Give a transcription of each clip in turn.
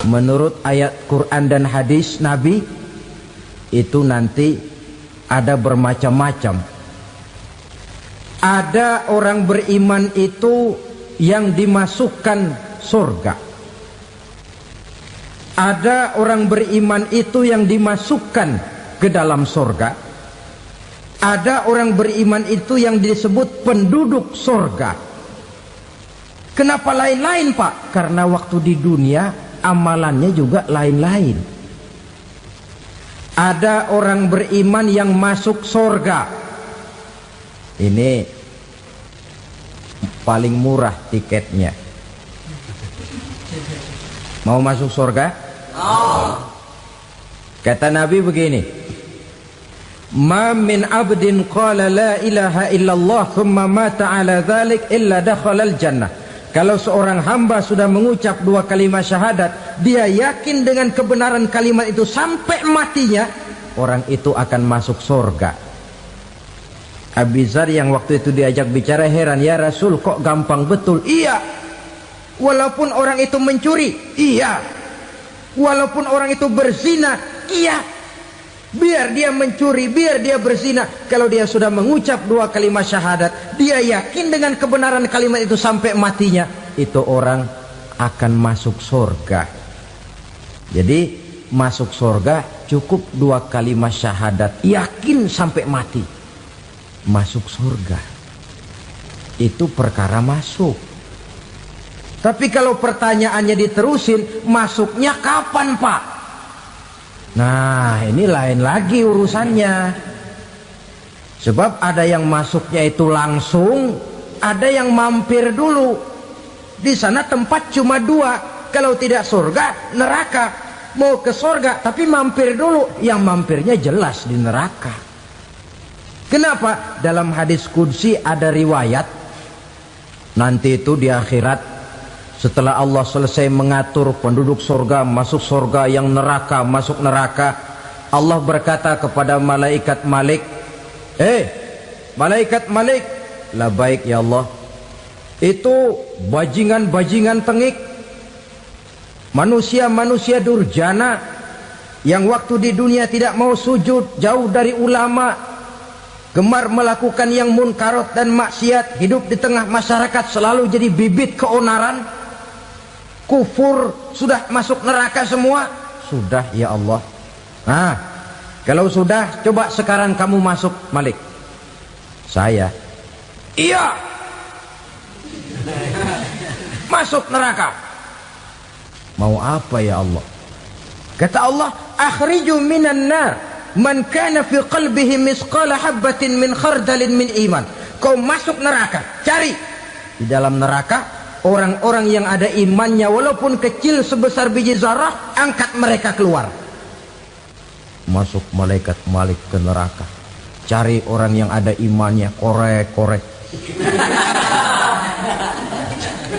menurut ayat Quran dan hadis Nabi itu nanti ada bermacam-macam. Ada orang beriman itu yang dimasukkan surga. Ada orang beriman itu yang dimasukkan ke dalam surga. Ada orang beriman itu yang disebut penduduk surga. Kenapa lain-lain, Pak? Karena waktu di dunia amalannya juga lain-lain. Ada orang beriman yang masuk surga. Ini paling murah tiketnya. Mau masuk surga? Kata Nabi begini, ma min abdin qala la ilaha illallah thumma mata ala dhalik illa dakhalal jannah. Kalau seorang hamba sudah mengucap dua kalimat syahadat, dia yakin dengan kebenaran kalimat itu sampai matinya, orang itu akan masuk surga. Abi Dzar yang waktu itu diajak bicara heran, ya Rasul kok gampang betul? Iya. Walaupun orang itu mencuri, iya. Walaupun orang itu berzina, iya. Biar dia mencuri, biar dia berzina, kalau dia sudah mengucap dua kalimat syahadat, dia yakin dengan kebenaran kalimat itu sampai matinya, itu orang akan masuk surga. Jadi masuk surga cukup dua kalimat syahadat, yakin sampai mati, masuk surga. Itu perkara masuk. Tapi kalau pertanyaannya diterusin, masuknya kapan, Pak? Nah, ini lain lagi urusannya. Sebab ada yang masuknya itu langsung, ada yang mampir dulu. Di sana tempat cuma dua, kalau tidak surga, neraka. Mau ke surga tapi mampir dulu, yang mampirnya jelas di neraka. Kenapa? Dalam hadis qudsi ada riwayat, nanti itu di akhirat, setelah Allah selesai mengatur penduduk surga masuk surga, yang neraka masuk neraka, Allah berkata kepada malaikat Malik, malaikat Malik, labaik ya Allah, itu bajingan-bajingan tengik, manusia-manusia durjana yang waktu di dunia tidak mau sujud, jauh dari ulama, gemar melakukan yang munkarat dan maksiat, hidup di tengah masyarakat selalu jadi bibit keonaran, kufur, sudah masuk neraka semua. Sudah ya Allah. Nah, kalau sudah, coba sekarang kamu masuk, Malik. Saya, iya, masuk neraka. Mau apa ya Allah? Kata Allah, akhriju minan nar man kana fi qalbihi misqala habatin min khardalin min iman. Kau masuk neraka, cari di dalam neraka orang-orang yang ada imannya walaupun kecil sebesar biji zarah, angkat mereka keluar. Masuk malaikat Malik ke neraka, cari orang yang ada imannya, korek-korek.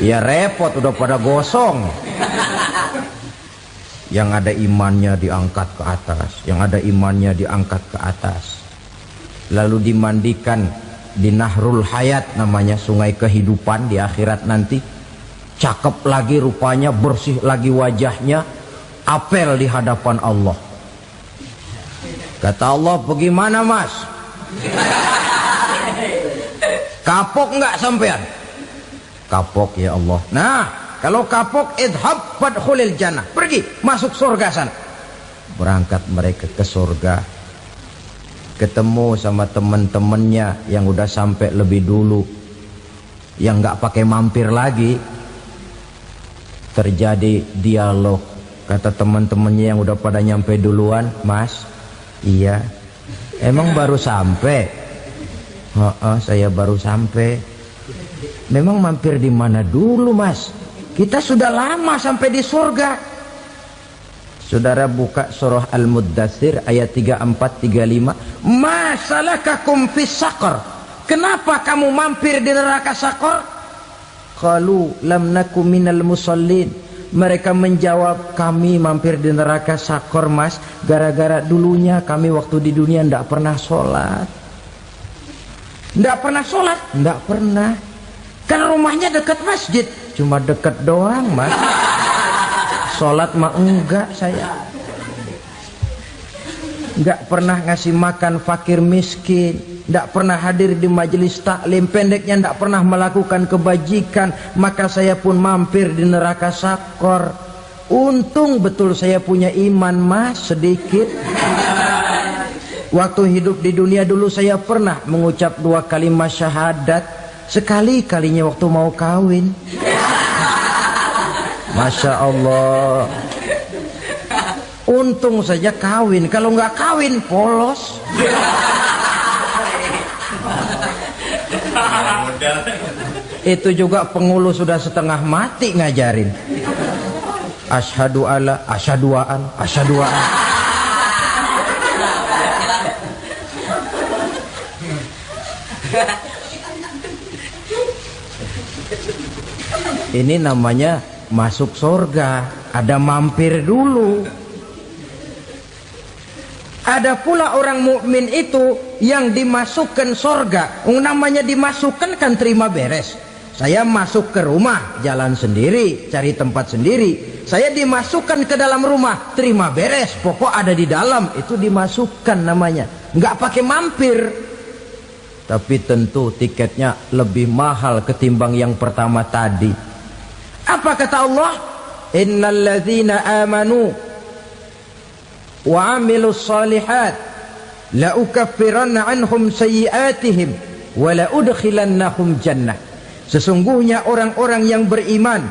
Ya repot, udah pada gosong. Yang ada imannya diangkat ke atas, yang ada imannya diangkat ke atas, lalu dimandikan di Nahrul Hayat, namanya sungai kehidupan di akhirat nanti. Cakep lagi rupanya, bersih lagi wajahnya, apel di hadapan Allah. Kata Allah, bagaimana mas? Kapok nggak sampean? Kapok ya Allah. Nah, kalau kapok, idhab fadkhulil jannah, pergi masuk surga sana. Berangkat mereka ke surga, ketemu sama teman-temannya yang udah sampai lebih dulu, yang nggak pakai mampir lagi. Terjadi dialog. Kata teman-temannya yang udah pada nyampe duluan, mas, iya, emang baru sampai? Saya baru sampai. Memang mampir di mana dulu mas? Kita sudah lama sampai di surga. Saudara buka surah Al-Muddatsir ayat 34-35. Ma salakakum fis saqar? Kenapa kamu mampir di neraka Saqar? Qalu lam naku minal musallin. Mereka menjawab, kami mampir di neraka Saqar mas, gara-gara dulunya kami waktu di dunia ndak pernah sholat. Ndak pernah sholat? Ndak pernah. Kan rumahnya dekat masjid, cuma dekat doang mas. Sholat mah enggak saya. Enggak pernah ngasih makan fakir miskin, enggak pernah hadir di majelis taklim, pendeknya enggak pernah melakukan kebajikan, maka saya pun mampir di neraka sakor. Untung betul saya punya iman mas sedikit. Waktu hidup di dunia dulu saya pernah mengucap 2 kalimat syahadat, sekali-kalinya waktu mau kawin. Masya Allah. Untung saja kawin, kalau nggak kawin polos. Itu juga pengulu sudah setengah mati ngajarin. Asyhadu alla, asyaduaan, asyaduaan. Ini namanya masuk surga, ada mampir dulu. Ada pula orang mukmin itu yang dimasukkan surga. Namanya dimasukkan kan terima beres. Saya masuk ke rumah, jalan sendiri, cari tempat sendiri. Saya dimasukkan ke dalam rumah, terima beres. Pokok ada di dalam, itu dimasukkan namanya. Nggak pakai mampir. Tapi tentu tiketnya lebih mahal ketimbang yang pertama tadi. Apa kata Allah? Innal ladzina amanu wa amilus salihat la ukaffiranna anhum sayyi'atihim wa la udkhilannahum jannah. Sesungguhnya orang-orang yang beriman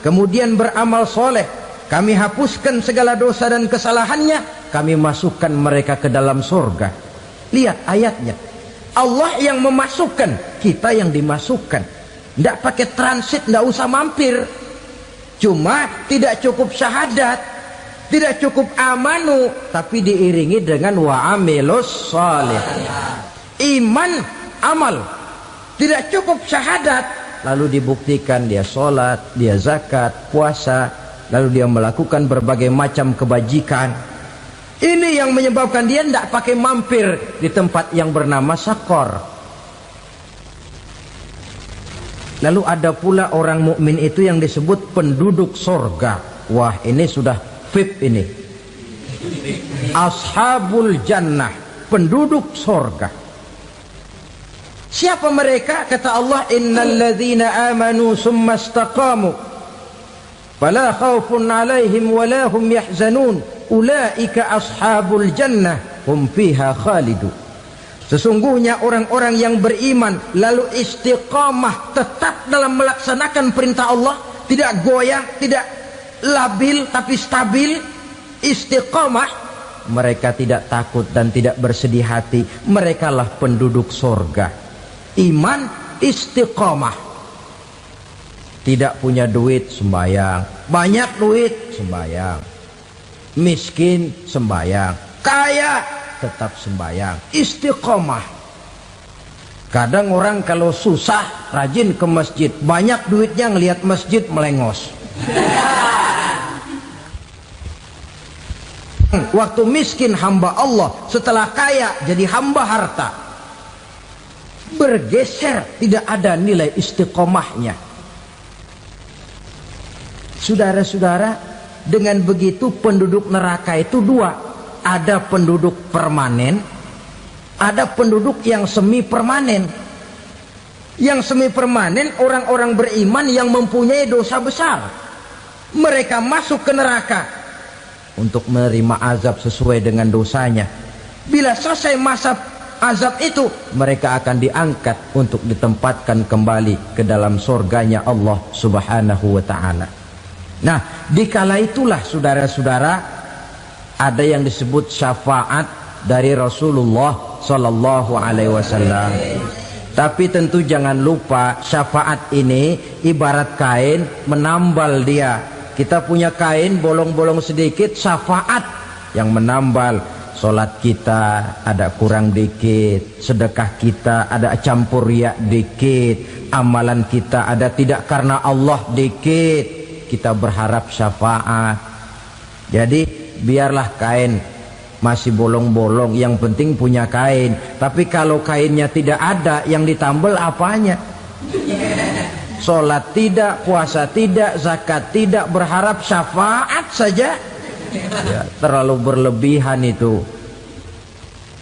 kemudian beramal soleh, kami hapuskan segala dosa dan kesalahannya, kami masukkan mereka ke dalam surga. Lihat ayatnya, Allah yang memasukkan, kita yang dimasukkan. Tidak pakai transit, tidak usah mampir. Cuma tidak cukup syahadat, tidak cukup amanu, tapi diiringi dengan wa'amilus salih. Iman, amal. Tidak cukup syahadat, lalu dibuktikan dia sholat, dia zakat, puasa, lalu dia melakukan berbagai macam kebajikan. Ini yang menyebabkan dia tidak pakai mampir di tempat yang bernama sakor. Lalu ada pula orang mukmin itu yang disebut penduduk sorga. Wah, ini sudah VIP ini. Ashabul jannah, penduduk sorga. Siapa mereka? Kata Allah, innal ladzina amanu summa istaqamu fala khaufun alaihim wala hum yahzanun ulaika ashabul jannah hum fiha khalidun. Sesungguhnya orang-orang yang beriman lalu istiqamah, tetap dalam melaksanakan perintah Allah, tidak goyah, tidak labil tapi stabil, istiqamah, mereka tidak takut dan tidak bersedih hati. Merekalah penduduk surga. Iman, istiqamah. Tidak punya duit, sembayang. Banyak duit, sembayang. Miskin, sembayang. Kaya, tetap sembayang. Istiqamah. Kadang orang kalau susah rajin ke masjid, banyak duitnya ngelihat masjid melengos. Waktu miskin hamba Allah, setelah kaya jadi hamba harta. Bergeser, tidak ada nilai istiqomahnya. Saudara-saudara, dengan begitu penduduk neraka itu dua. Ada penduduk permanen, ada penduduk yang semi permanen. Yang semi permanen orang-orang beriman yang mempunyai dosa besar. Mereka masuk ke neraka untuk menerima azab sesuai dengan dosanya. Bila selesai masa azab itu, mereka akan diangkat untuk ditempatkan kembali ke dalam surganya Allah Subhanahu wa ta'ala. Nah, dikala itulah saudara-saudara, ada yang disebut syafaat dari Rasulullah Sallallahu Alaihi Wasallam. Tapi tentu jangan lupa, syafaat ini ibarat kain menambal dia. Kita punya kain bolong-bolong sedikit, syafaat yang menambal. Solat kita ada kurang dikit, sedekah kita ada campur riak dikit, amalan kita ada tidak karena Allah dikit, kita berharap syafaat. Jadi biarlah kain masih bolong-bolong, yang penting punya kain. Tapi kalau kainnya tidak ada, yang ditambal apanya? Sholat tidak, puasa tidak, zakat tidak, berharap syafaat saja. Ya, terlalu berlebihan itu.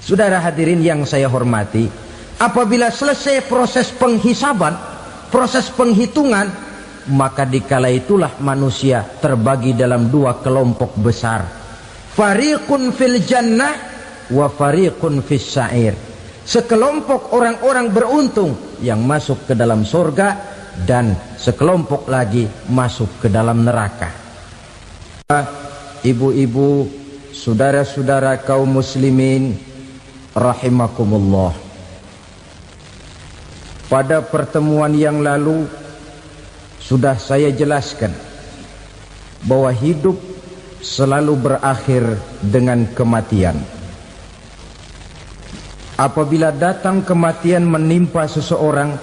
Saudara hadirin yang saya hormati, apabila selesai proses penghisaban, proses penghitungan, maka dikala itulah manusia terbagi dalam dua kelompok besar. Fariqun fil jannah wa fariqun fis sa'ir. Sekelompok orang-orang beruntung yang masuk ke dalam surga, dan sekelompok lagi masuk ke dalam neraka. Ibu-ibu, saudara-saudara kaum muslimin rahimakumullah, pada pertemuan yang lalu sudah saya jelaskan bahwa hidup selalu berakhir dengan kematian. Apabila datang kematian menimpa seseorang,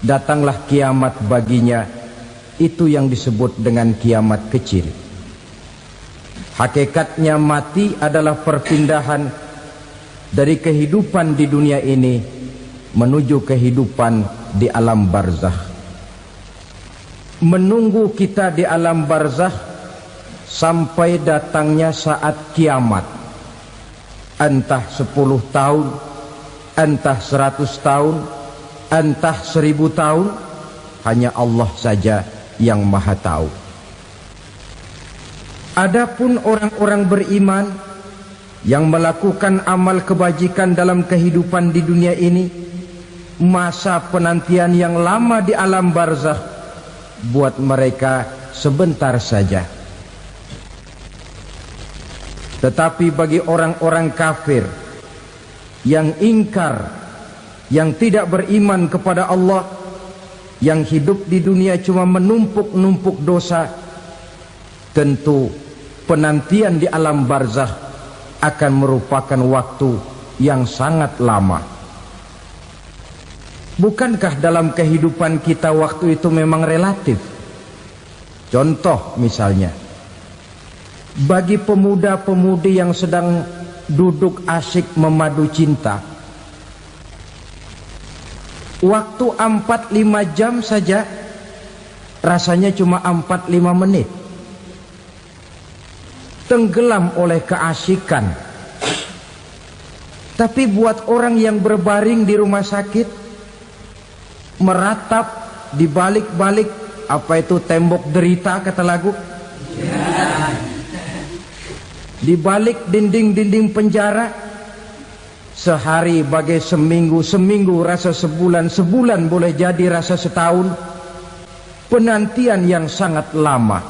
datanglah kiamat baginya. Itu yang disebut dengan kiamat kecil. Hakikatnya mati adalah perpindahan dari kehidupan di dunia ini menuju kehidupan di alam barzakh. Menunggu kita di alam barzakh sampai datangnya saat kiamat. Entah 10 tahun, entah 100 tahun, entah 1000 tahun, hanya Allah saja yang maha tahu. Adapun orang-orang beriman yang melakukan amal kebajikan dalam kehidupan di dunia ini, masa penantian yang lama di alam barzakh buat mereka sebentar saja. Tetapi bagi orang-orang kafir yang ingkar, yang tidak beriman kepada Allah, yang hidup di dunia cuma menumpuk-numpuk dosa, tentu penantian di alam barzakh akan merupakan waktu yang sangat lama. Bukankah dalam kehidupan kita waktu itu memang relatif? Contoh misalnya, bagi pemuda-pemudi yang sedang duduk asyik memadu cinta, waktu 4-5 jam saja rasanya cuma 4-5 menit. Tenggelam oleh keasikan. Tapi buat orang yang berbaring di rumah sakit, meratap di balik-balik apa itu tembok derita kata lagu, di balik dinding-dinding penjara, sehari bagai seminggu, seminggu rasa sebulan, sebulan boleh jadi rasa setahun. Penantian yang sangat lama.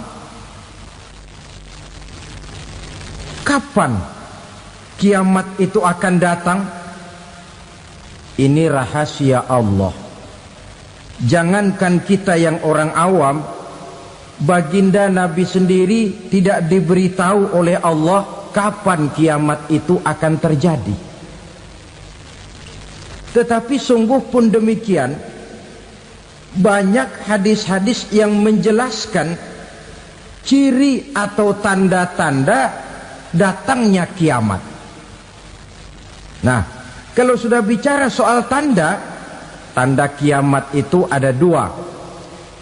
Kapan kiamat itu akan datang? Ini rahasia Allah. Jangankan kita yang orang awam, baginda Nabi sendiri tidak diberitahu oleh Allah kapan kiamat itu akan terjadi. Tetapi sungguh pun demikian, banyak hadis-hadis yang menjelaskan ciri atau tanda-tanda datangnya kiamat. Nah, kalau sudah bicara soal tanda, tanda kiamat itu ada dua.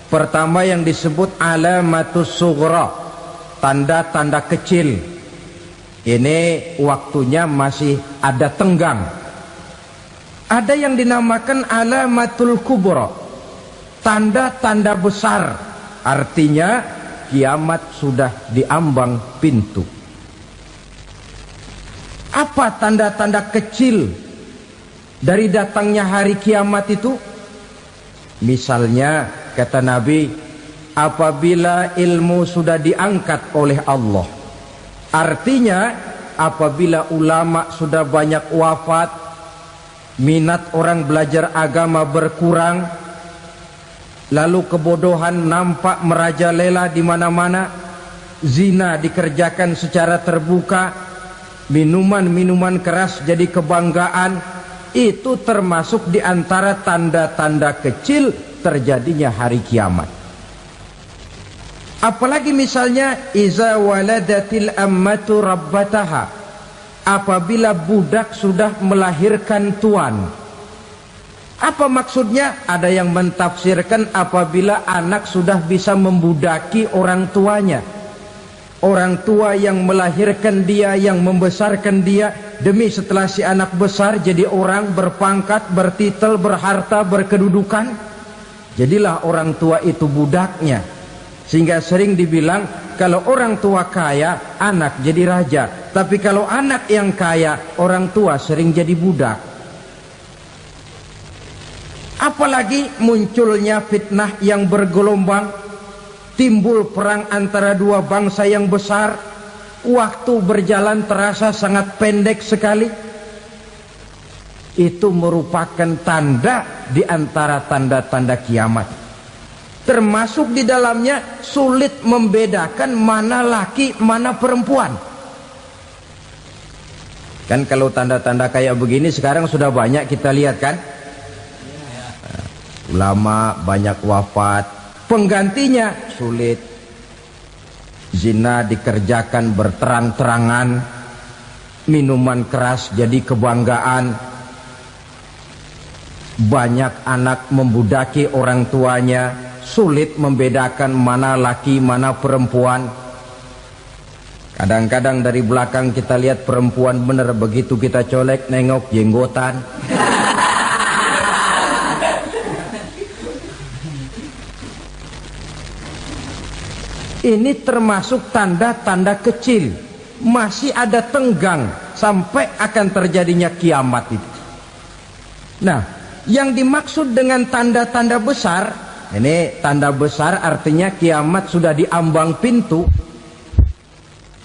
Pertama yang disebut alamatus sughra, tanda-tanda kecil. Ini waktunya masih ada tenggang. Ada yang dinamakan alamatul kubra, tanda-tanda besar. Artinya kiamat sudah diambang pintu. Apa tanda-tanda kecil dari datangnya hari kiamat itu? Misalnya kata Nabi, apabila ilmu sudah diangkat oleh Allah, artinya apabila ulama sudah banyak wafat, minat orang belajar agama berkurang, lalu kebodohan nampak merajalela di mana-mana, zina dikerjakan secara terbuka, minuman-minuman keras jadi kebanggaan, itu termasuk di antara tanda-tanda kecil terjadinya hari kiamat. Apalagi misalnya iza waladatil ammatu rabbataha, apabila budak sudah melahirkan tuan. Apa maksudnya? Ada yang mentafsirkan apabila anak sudah bisa membudaki orang tuanya. Orang tua yang melahirkan dia, yang membesarkan dia, demi setelah si anak besar jadi orang berpangkat, bertitel, berharta, berkedudukan, jadilah orang tua itu budaknya. Sehingga sering dibilang kalau orang tua kaya, anak jadi raja. Tapi kalau anak yang kaya, orang tua sering jadi budak. Apalagi munculnya fitnah yang bergelombang, timbul perang antara dua bangsa yang besar, waktu berjalan terasa sangat pendek sekali. Itu merupakan tanda di antara tanda-tanda kiamat. Termasuk di dalamnya sulit membedakan mana laki, mana perempuan. Kan kalau tanda-tanda kayak begini sekarang sudah banyak kita lihat kan? Ulama banyak wafat, penggantinya sulit. Zina dikerjakan berterang-terangan, minuman keras jadi kebanggaan, banyak anak membudaki orang tuanya, sulit membedakan mana laki mana perempuan. Kadang-kadang dari belakang kita lihat perempuan bener, begitu kita colek nengok jenggotan. Ini termasuk tanda-tanda kecil, masih ada tenggang sampai akan terjadinya kiamat itu. Nah, yang dimaksud dengan tanda-tanda besar, ini tanda besar artinya kiamat sudah diambang pintu.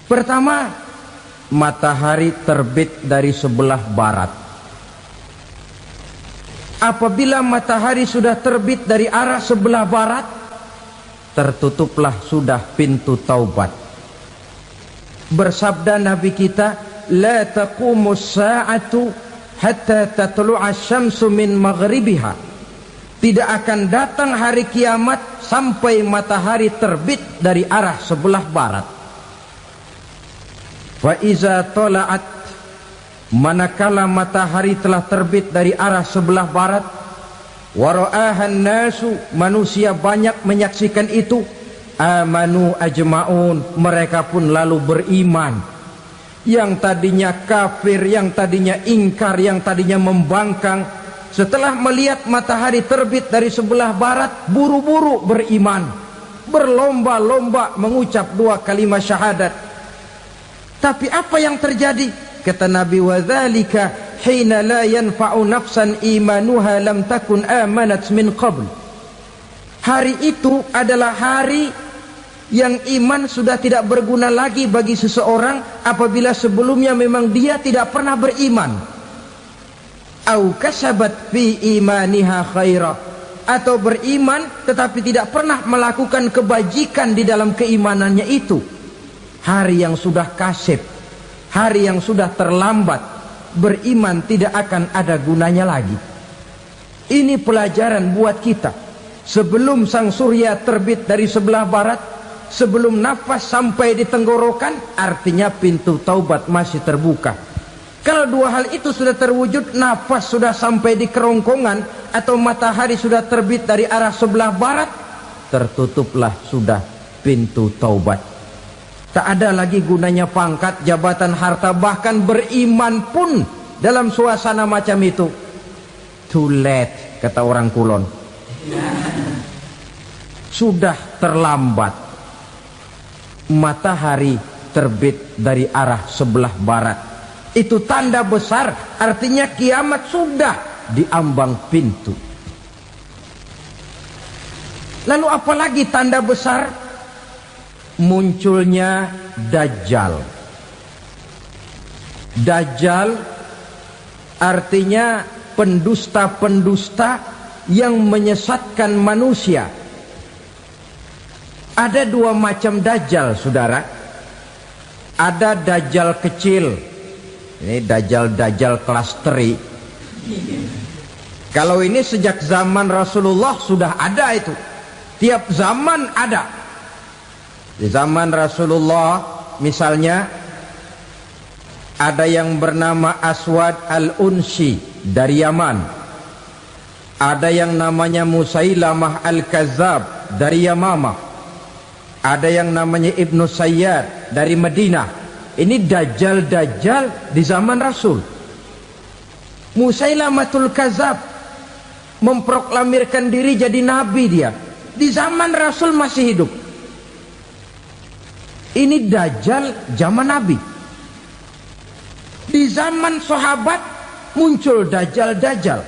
Pertama, matahari terbit dari sebelah barat. Apabila matahari sudah terbit dari arah sebelah barat, tertutuplah sudah pintu taubat. Bersabda Nabi kita, la taqumus sa'atu hatta tatlu'a syamsu min maghribiha. Tidak akan datang hari kiamat sampai matahari terbit dari arah sebelah barat. Fa iza tala'at, manakala matahari telah terbit dari arah sebelah barat, wara'ahan nasu, manusia banyak menyaksikan itu, amanu ajma'un, mereka pun lalu beriman. Yang tadinya kafir, yang tadinya ingkar, yang tadinya membangkang, setelah melihat matahari terbit dari sebelah barat, buru-buru beriman, berlomba-lomba mengucap dua kalimat syahadat. Tapi apa yang terjadi? Kata Nabi, wadzalika hina la yanfa'u nafsan imanuha lam takun amanat min qabl. Hari itu adalah hari yang iman sudah tidak berguna lagi bagi seseorang apabila sebelumnya memang dia tidak pernah beriman. Au kasabat fi imaniha khaira, atau beriman tetapi tidak pernah melakukan kebajikan di dalam keimanannya itu. Hari yang sudah kasib, hari yang sudah terlambat, beriman tidak akan ada gunanya lagi. Ini pelajaran buat kita. Sebelum sang surya terbit dari sebelah barat, sebelum nafas sampai di tenggorokan, artinya pintu taubat masih terbuka. Kalau dua hal itu sudah terwujud, nafas sudah sampai di kerongkongan atau matahari sudah terbit dari arah sebelah barat, tertutuplah sudah pintu taubat. Tak ada lagi gunanya pangkat, jabatan, harta, bahkan beriman pun dalam suasana macam itu too late, kata orang Kulon. Sudah terlambat. Matahari terbit dari arah sebelah barat, itu tanda besar, artinya kiamat sudah diambang pintu. Lalu apalagi tanda besar? Munculnya Dajjal. Dajjal artinya pendusta-pendusta yang menyesatkan manusia. Ada dua macam Dajjal, saudara. Ada Dajjal kecil, ini Dajjal kelas 3. Kalau ini sejak zaman Rasulullah sudah ada itu. Tiap zaman ada. Di zaman Rasulullah misalnya ada yang bernama Aswad al-Unsi dari Yaman. Ada yang namanya Musailamah Al-Kazzab dari Yamamah. Ada yang namanya Ibnu Sayyad dari Madinah. Ini dajjal-dajjal di zaman Rasul. Musailamatul Kazzab memproklamirkan diri jadi nabi dia. Di zaman Rasul masih hidup. Ini dajjal zaman Nabi. Di zaman sahabat muncul dajjal-dajjal.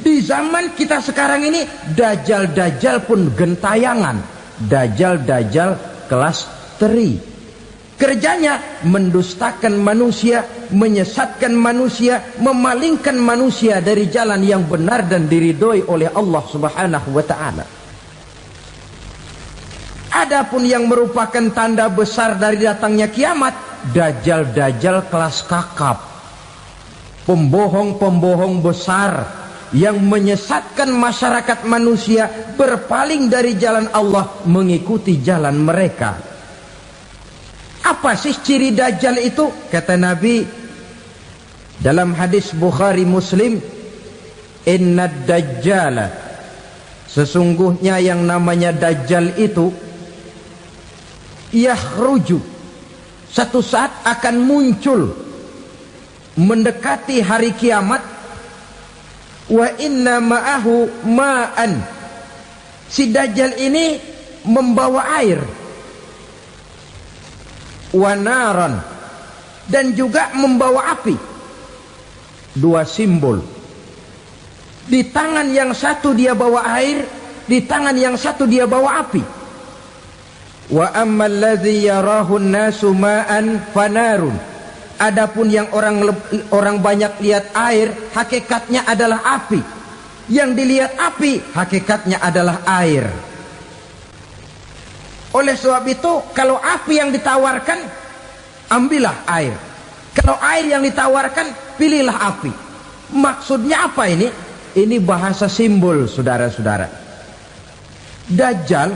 Di zaman kita sekarang ini dajjal-dajjal pun gentayangan. Dajjal-dajjal kelas teri. Kerjanya mendustakan manusia, menyesatkan manusia, memalingkan manusia dari jalan yang benar dan diridhoi oleh Allah Subhanahu wa taala. Adapun yang merupakan tanda besar dari datangnya kiamat, dajjal-dajjal kelas kakap. Pembohong-pembohong besar yang menyesatkan masyarakat manusia berpaling dari jalan Allah mengikuti jalan mereka. Apa sih ciri dajjal itu? Kata Nabi dalam hadis Bukhari Muslim, innad dajjala, sesungguhnya yang namanya dajjal itu yakhruju, satu saat akan muncul mendekati hari kiamat. Wa inna ma'ahu ma'an, si dajjal ini membawa air. Wa naran, dan juga membawa api. Dua simbol. Di tangan yang satu dia bawa air, di tangan yang satu dia bawa api. Wa ammal ladzi yarahu an-nasu ma'an fanarun, adapun yang orang banyak lihat air, hakikatnya adalah api. Yang dilihat api, hakikatnya adalah air. Oleh sebab itu, kalau api yang ditawarkan, ambillah air. Kalau air yang ditawarkan, pilihlah api. Maksudnya apa ini? Ini bahasa simbol, saudara-saudara. Dajjal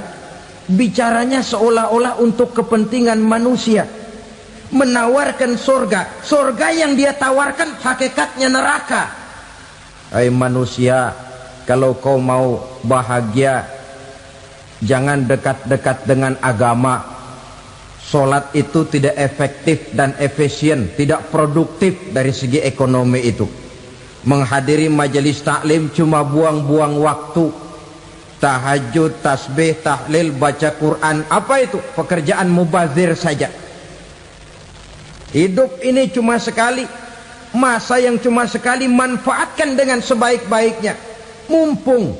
bicaranya seolah-olah untuk kepentingan manusia, menawarkan surga. Surga yang dia tawarkan hakikatnya neraka. Hai manusia, kalau kau mau bahagia, jangan dekat-dekat dengan agama. Solat itu tidak efektif dan efisien, tidak produktif dari segi ekonomi itu. Menghadiri majelis taklim cuma buang-buang waktu. Tahajud, tasbih, tahlil, baca Quran, apa itu? Pekerjaan mubazir saja. Hidup ini cuma sekali, masa yang cuma sekali, manfaatkan dengan sebaik-baiknya. Mumpung,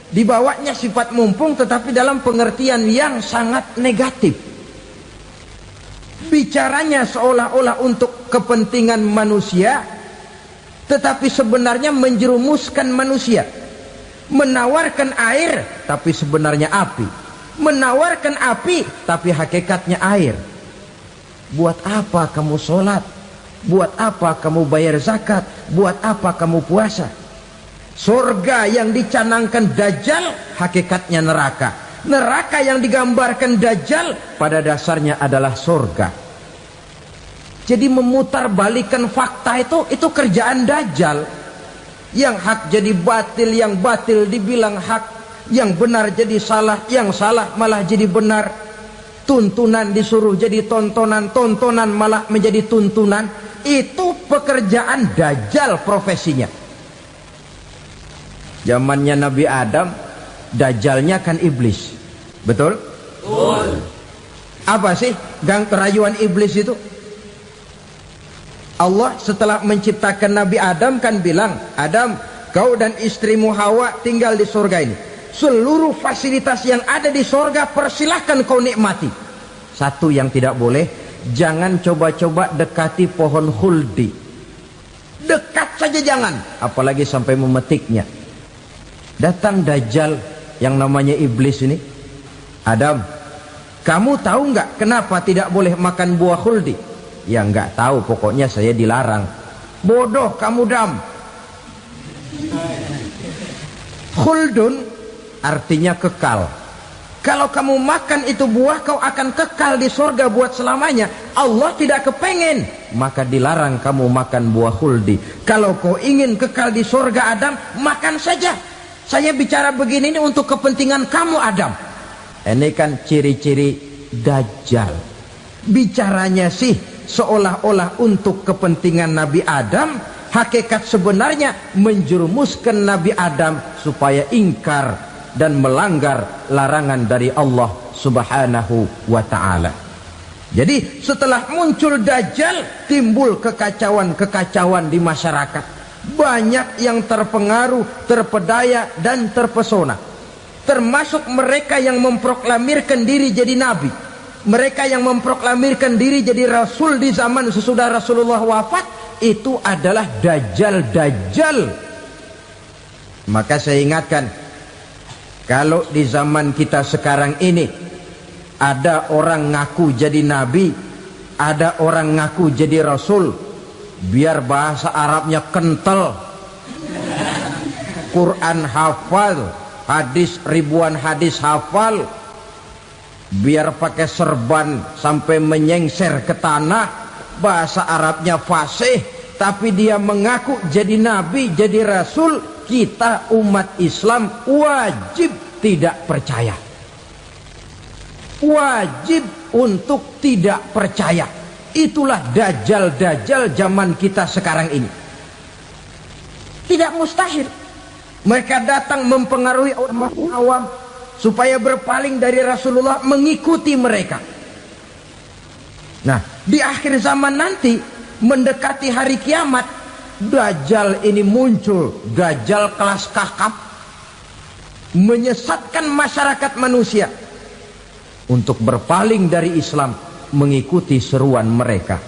dibawanya sifat mumpung tetapi dalam pengertian yang sangat negatif. Bicaranya seolah-olah untuk kepentingan manusia, tetapi sebenarnya menjerumuskan manusia. Menawarkan air, tapi sebenarnya api. Menawarkan api, tapi hakikatnya air. Buat apa kamu sholat? Buat apa kamu bayar zakat? Buat apa kamu puasa? Surga yang dicanangkan dajjal, hakikatnya neraka. Neraka yang digambarkan dajjal, pada dasarnya adalah surga. Jadi memutarbalikkan fakta itu kerjaan dajjal. Yang hak jadi batil, yang batil dibilang hak, yang benar jadi salah, yang salah malah jadi benar. Tuntunan disuruh jadi tontonan, tontonan malah menjadi tuntunan. Itu pekerjaan dajjal profesinya. Zamannya Nabi Adam, dajjalnya kan iblis. Betul? Betul. Apa sih gang kerayuan iblis itu? Allah setelah menciptakan Nabi Adam kan bilang, Adam, kau dan istrimu Hawa tinggal di surga ini. Seluruh fasilitas yang ada di surga persilahkan kau nikmati. Satu yang tidak boleh, jangan coba-coba dekati pohon khuldi. Dekat saja jangan, apalagi sampai memetiknya. Datang dajjal yang namanya iblis ini. Adam, kamu tahu nggak kenapa tidak boleh makan buah khuldi? Ya nggak tahu, pokoknya saya dilarang. Bodoh kamu Dam. Khuldun artinya kekal. Kalau kamu makan itu buah, kau akan kekal di surga buat selamanya. Allah tidak kepengen, maka dilarang kamu makan buah khuldi. Kalau kau ingin kekal di surga Adam, makan saja. Saya bicara begini ini untuk kepentingan kamu Adam. Ini kan ciri-ciri Dajjal. Bicaranya sih seolah-olah untuk kepentingan Nabi Adam, hakikat sebenarnya menjerumuskan Nabi Adam supaya ingkar dan melanggar larangan dari Allah Subhanahu wa ta'ala. Jadi setelah muncul Dajjal, timbul kekacauan-kekacauan di masyarakat. Banyak yang terpengaruh, terpedaya dan terpesona. Termasuk mereka yang memproklamirkan diri jadi nabi. Mereka yang memproklamirkan diri jadi rasul di zaman sesudah Rasulullah wafat, itu adalah Dajjal-Dajjal. Maka saya ingatkan, kalau di zaman kita sekarang ini ada orang ngaku jadi nabi, ada orang ngaku jadi rasul, biar bahasa Arabnya kental, Quran hafal, hadis ribuan hadis hafal, biar pakai serban sampai menyengser ke tanah, bahasa Arabnya fasih, tapi dia mengaku jadi nabi, jadi rasul, kita umat Islam wajib tidak percaya. Wajib untuk tidak percaya. Itulah Dajjal-Dajjal zaman kita sekarang ini. Tidak mustahil mereka datang mempengaruhi orang awam supaya berpaling dari Rasulullah, mengikuti mereka. Nah, di akhir zaman nanti, mendekati hari kiamat, Dajjal ini muncul. Dajjal kelas kakap, menyesatkan masyarakat manusia untuk berpaling dari Islam, mengikuti seruan mereka.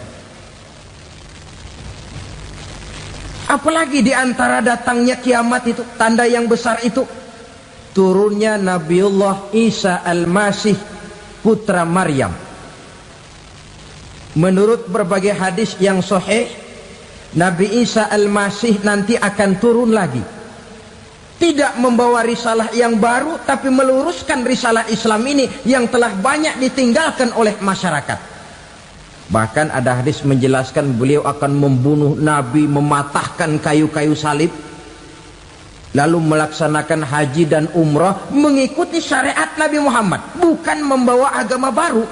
Apalagi di antara datangnya kiamat itu, tanda yang besar itu, turunnya Nabiullah Isa Al-Masih, putra Maryam. Menurut berbagai hadis yang sahih, Nabi Isa Al-Masih nanti akan turun lagi. Tidak membawa risalah yang baru, tapi meluruskan risalah Islam ini yang telah banyak ditinggalkan oleh masyarakat. Bahkan ada hadis menjelaskan beliau akan membunuh Nabi, mematahkan kayu-kayu salib, lalu melaksanakan haji dan umrah mengikuti syariat Nabi Muhammad, bukan membawa agama baru.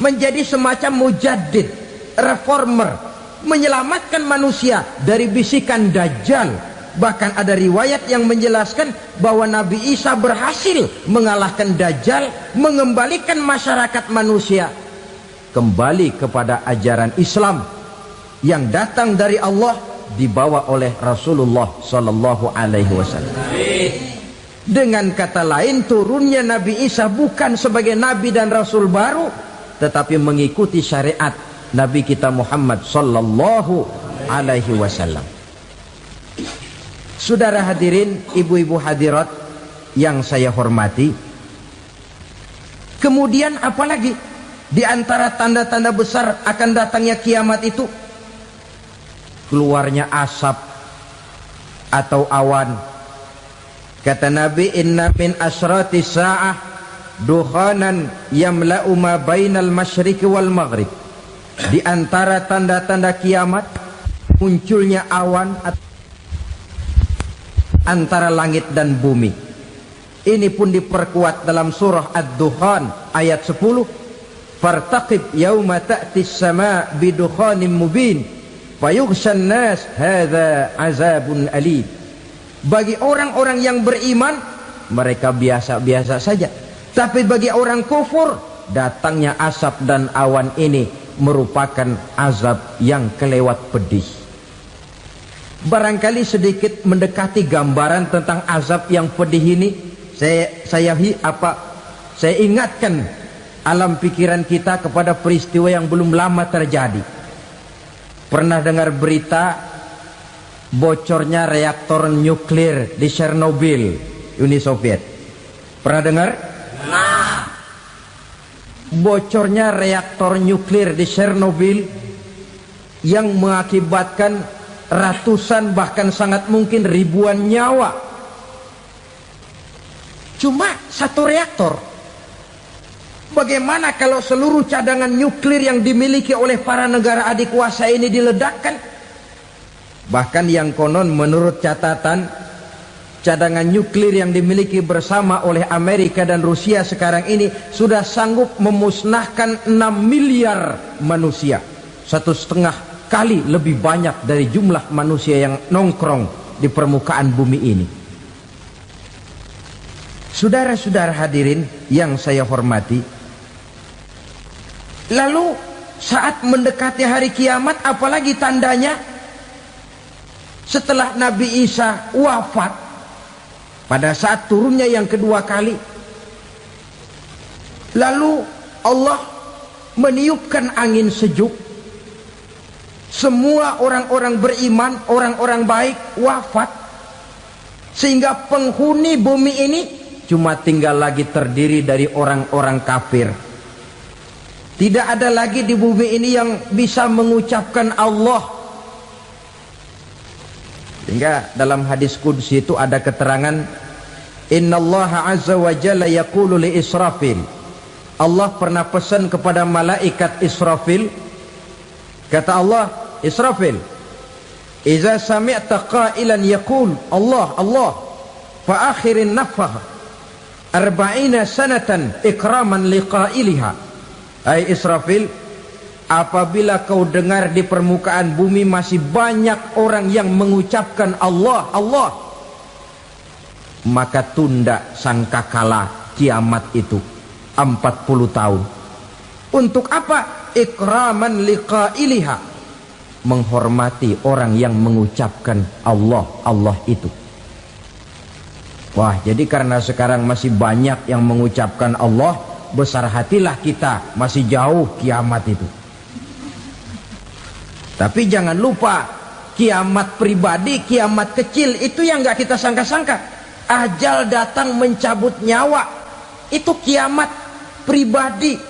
Menjadi semacam mujaddid, reformer, menyelamatkan manusia dari bisikan Dajjal. Bahkan ada riwayat yang menjelaskan bahwa Nabi Isa berhasil mengalahkan Dajjal, mengembalikan masyarakat manusia kembali kepada ajaran Islam yang datang dari Allah, dibawa oleh Rasulullah Sallallahu Alaihi Wasallam. Dengan kata lain, turunnya Nabi Isa bukan sebagai Nabi dan Rasul baru, tetapi mengikuti syariat Nabi kita Muhammad Sallallahu Alaihi Wasallam. Saudara hadirin, ibu-ibu hadirat yang saya hormati, kemudian apalagi di antara tanda-tanda besar akan datangnya kiamat itu? Keluarnya asap atau awan. Kata Nabi, inna min asratis sa'ah dukhanan yamla'u ma bainal masyriqi wal maghrib. Di antara tanda-tanda kiamat, munculnya awan antara langit dan bumi. Ini pun diperkuat dalam surah Ad-Dukhan ayat 10. Fartaqib yauma ta'tis sama' bidukhanim mubin fayughshan nas hadza azabun alim. Bagi orang-orang yang beriman, mereka biasa-biasa saja. Tapi bagi orang kufur, datangnya asap dan awan ini merupakan azab yang kelewat pedih. Barangkali sedikit mendekati gambaran tentang azab yang pedih ini, saya ingatkan alam pikiran kita kepada peristiwa yang belum lama terjadi. Pernah dengar berita bocornya reaktor nuklir di Chernobyl, Uni Soviet? Pernah dengar? Nah, bocornya reaktor nuklir di Chernobyl yang mengakibatkan ratusan bahkan sangat mungkin ribuan nyawa. Cuma satu reaktor. Bagaimana kalau seluruh cadangan nuklir yang dimiliki oleh para negara adikuasa ini diledakkan? Bahkan yang konon menurut catatan cadangan nuklir yang dimiliki bersama oleh Amerika dan Rusia sekarang ini sudah sanggup memusnahkan 6 miliar manusia, 1,5 kali lebih banyak dari jumlah manusia yang nongkrong di permukaan bumi ini. Saudara-saudara hadirin yang saya hormati, lalu saat mendekati hari kiamat, apalagi tandanya? Setelah Nabi Isa wafat, pada saat turunnya yang kedua kali, lalu Allah meniupkan angin sejuk. Semua orang-orang beriman, orang-orang baik wafat, sehingga penghuni bumi ini cuma tinggal lagi terdiri dari orang-orang kafir. Tidak ada lagi di bumi ini yang bisa mengucapkan Allah. Sehingga dalam hadis qudsi itu ada keterangan, innallaha azza wa jalla yaqulu li Israfil. Allah pernah pesan kepada malaikat Israfil, kata Allah, Israfil, iza sami'ta qailan yaqul Allah Allah fa akhirin nafah 40 sanatan ikraman liqailiha. Hai Israfil, apabila kau dengar di permukaan bumi masih banyak orang yang mengucapkan Allah Allah, maka tunda sangkakala kiamat itu 40 tahun. Untuk apa? Ikraman liqailiha, menghormati orang yang mengucapkan Allah Allah itu. Wah, jadi karena sekarang masih banyak yang mengucapkan Allah, besar hatilah kita, masih jauh kiamat itu. Tapi jangan lupa, kiamat pribadi, kiamat kecil itu yang gak kita sangka-sangka. Ajal datang mencabut nyawa, itu kiamat pribadi,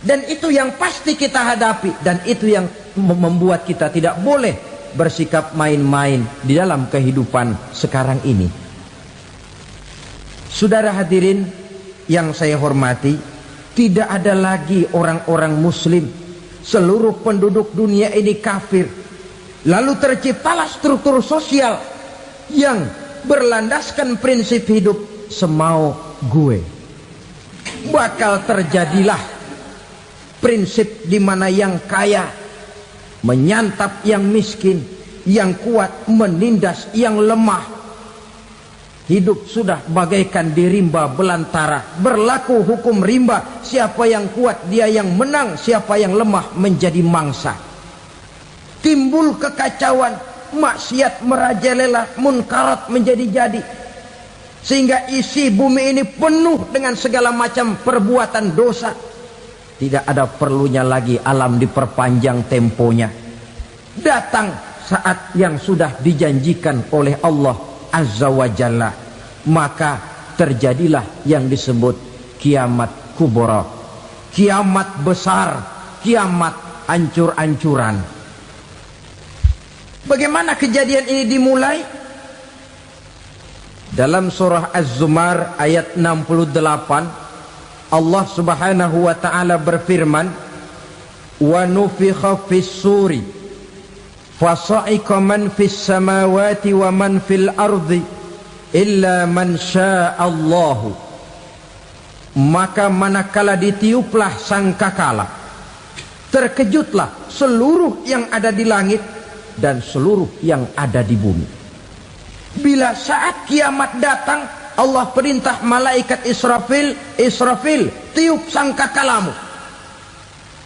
dan itu yang pasti kita hadapi, dan itu yang membuat kita tidak boleh bersikap main-main di dalam kehidupan sekarang ini. Saudara hadirin yang saya hormati, tidak ada lagi orang-orang muslim. Seluruh penduduk dunia ini kafir. Lalu terciptalah struktur sosial yang berlandaskan prinsip hidup semau gue. Bakal terjadilah prinsip di mana yang kaya menyantap yang miskin, yang kuat menindas yang lemah. Hidup sudah bagaikan di rimba belantara, berlaku hukum rimba. Siapa yang kuat dia yang menang, siapa yang lemah menjadi mangsa. Timbul kekacauan, maksiat merajalela, munkarat menjadi-jadi, sehingga isi bumi ini penuh dengan segala macam perbuatan dosa. Tidak ada perlunya lagi alam diperpanjang temponya. Datang saat yang sudah dijanjikan oleh Allah Azza wa Jalla, maka terjadilah yang disebut kiamat kubra, kiamat besar, kiamat ancur-ancuran. Bagaimana kejadian ini dimulai? Dalam surah Az-Zumar ayat 68, Allah Subhanahu wa taala berfirman, wa nufikha fis suri fasa'iqa man fis samawati wa man fil ardi illa man sya'allahu. Maka manakala ditiuplah sangkakala, terkejutlah seluruh yang ada di langit dan seluruh yang ada di bumi. Bila saat kiamat datang, Allah perintah malaikat Israfil, Israfil, tiup sangkakalamu.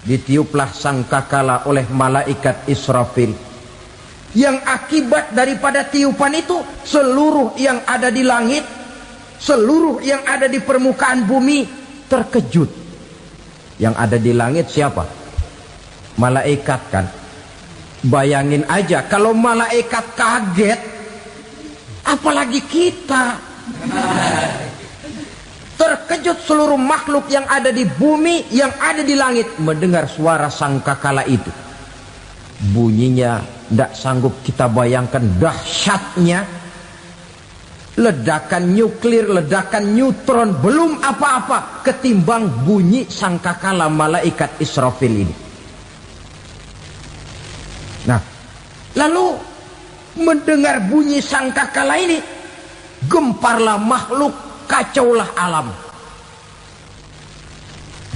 Ditiuplah sangkakala oleh malaikat Israfil. Yang akibat daripada tiupan itu, seluruh yang ada di langit, seluruh yang ada di permukaan bumi terkejut. Yang ada di langit siapa? Malaikat kan. Bayangin aja kalau malaikat kaget, apalagi kita. Terkejut seluruh makhluk yang ada di bumi, yang ada di langit mendengar suara sangkakala itu. Bunyinya tidak sanggup kita bayangkan dahsyatnya. Ledakan nuklir, ledakan neutron belum apa-apa ketimbang bunyi sangkakala malaikat Israfil ini. Nah, lalu mendengar bunyi sangkakala ini, gemparlah makhluk, kacaulah alam.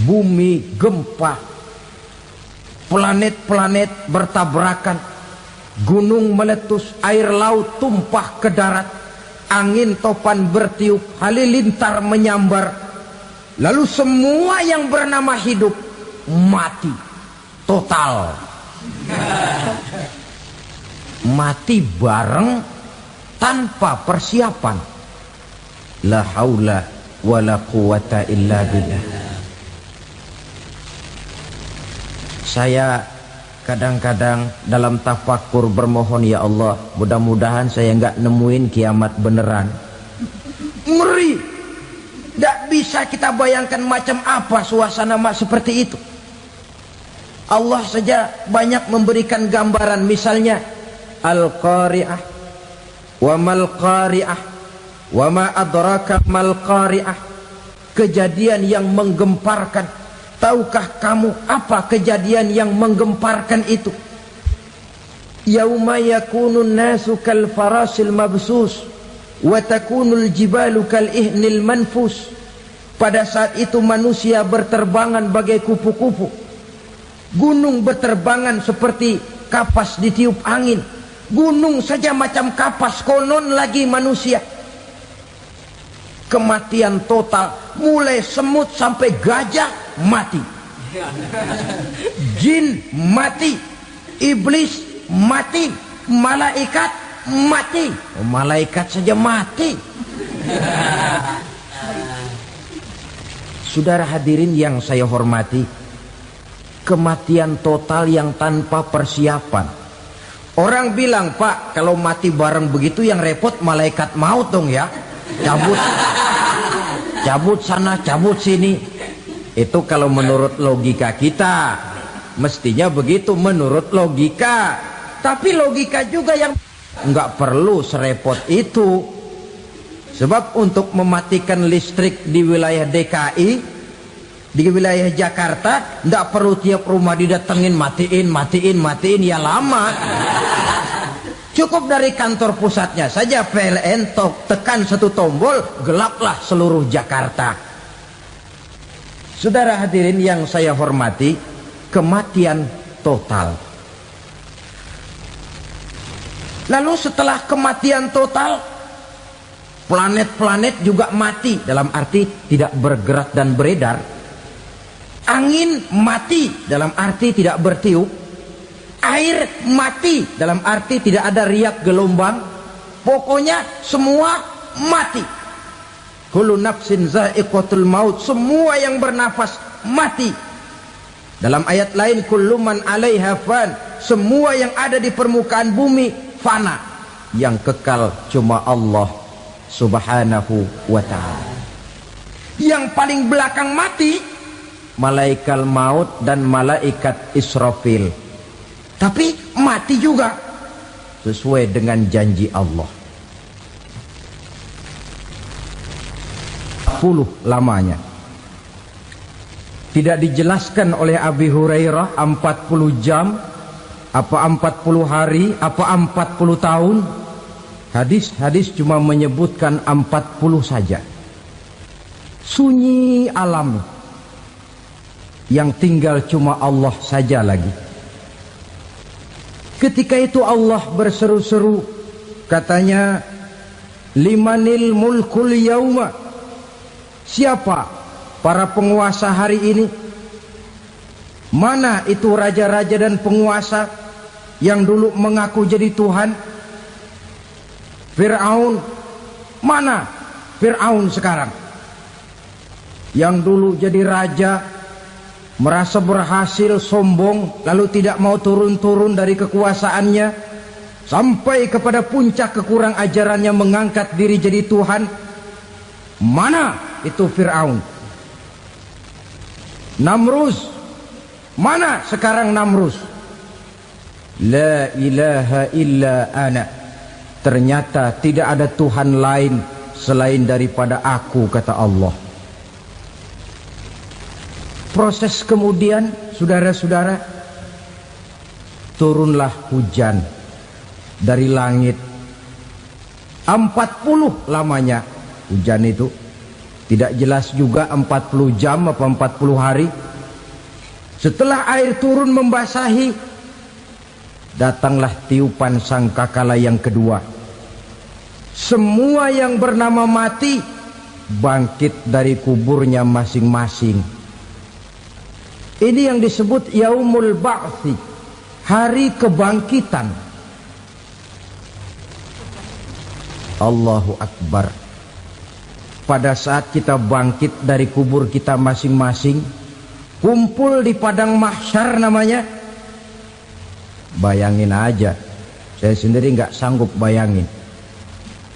Bumi gempa, planet-planet bertabrakan, gunung meletus, air laut tumpah ke darat, angin topan bertiup, halilintar menyambar. Lalu semua yang bernama hidup mati total. Mati bareng tanpa persiapan. La haula wala quwata illa billah. Saya kadang-kadang dalam tafakur bermohon, ya Allah, mudah-mudahan saya nggak nemuin kiamat beneran. Ngeri. Tidak bisa kita bayangkan macam apa suasana seperti itu. Allah saja banyak memberikan gambaran, misalnya Al-Qari'ah, wa mal qari'ah, wa ma adraka mal qari'ah. Kejadian yang menggemparkan. Tahukah kamu apa kejadian yang menggemparkan itu? Yauma yakunun nasu kal farasil mabsus wa takunul jibalu kal ihnil manfus. Pada saat itu manusia berterbangan bagai kupu-kupu, gunung berterbangan seperti kapas ditiup angin. Gunung saja macam kapas, konon lagi manusia. Kematian total, mulai semut sampai gajah mati, jin mati, iblis mati, malaikat mati. Oh, malaikat saja mati. Saudara hadirin yang saya hormati, kematian total yang tanpa persiapan. Orang bilang, Pak, kalau mati bareng begitu yang repot malaikat maut dong ya. Cabut sana, cabut sini. Itu kalau menurut logika kita, mestinya begitu menurut logika. Tapi logika juga yang nggak perlu serepot itu. Sebab untuk mematikan listrik di wilayah DKI, di wilayah Jakarta, nggak perlu tiap rumah didatengin, matiin, ya lama. Cukup dari kantor pusatnya saja PLN tekan satu tombol, gelaplah seluruh Jakarta. Saudara hadirin yang saya hormati, kematian total. Lalu setelah kematian total, planet-planet juga mati, dalam arti tidak bergerak dan beredar. Angin mati, dalam arti tidak bertiup. Air mati, dalam arti tidak ada riak gelombang. Pokoknya semua mati. Kullu nafsin za'iqatul maut, semua yang bernafas mati. Dalam ayat lain, kullu man 'alaiha fan, semua yang ada di permukaan bumi fana. Yang kekal cuma Allah Subhanahu wa ta'ala. Yang paling belakang mati malaikat maut dan malaikat Israfil. Tapi mati juga sesuai dengan janji Allah. 10 lamanya. Tidak dijelaskan oleh Abi Hurairah 40 jam, apa 40 hari, apa 40 tahun. Hadis-hadis cuma menyebutkan 40 saja. Sunyi alam, yang tinggal cuma Allah saja lagi. Ketika itu Allah berseru-seru, katanya, limanil mulkul yauma, siapa para penguasa hari ini? Mana itu raja-raja dan penguasa yang dulu mengaku jadi Tuhan? Fir'aun, mana Fir'aun sekarang? Yang dulu jadi raja, merasa berhasil, sombong, lalu tidak mau turun-turun dari kekuasaannya, sampai kepada puncak kekurang ajarannya mengangkat diri jadi Tuhan. Mana itu Fir'aun? Namrus, mana sekarang Namrus? La ilaha illa ana, ternyata tidak ada Tuhan lain selain daripada aku, kata Allah. Proses kemudian, saudara-saudara, turunlah hujan dari langit. 40 lamanya hujan itu. Tidak jelas juga 40 jam apa 40 hari. Setelah air turun membasahi, datanglah tiupan sangkakala yang kedua. Semua yang bernama mati bangkit dari kuburnya masing-masing. Ini yang disebut Yaumul Ba'thi, hari kebangkitan. Allahu Akbar. Pada saat kita bangkit dari kubur kita masing-masing, kumpul di padang mahsyar namanya. Bayangin aja, saya sendiri nggak sanggup bayangin.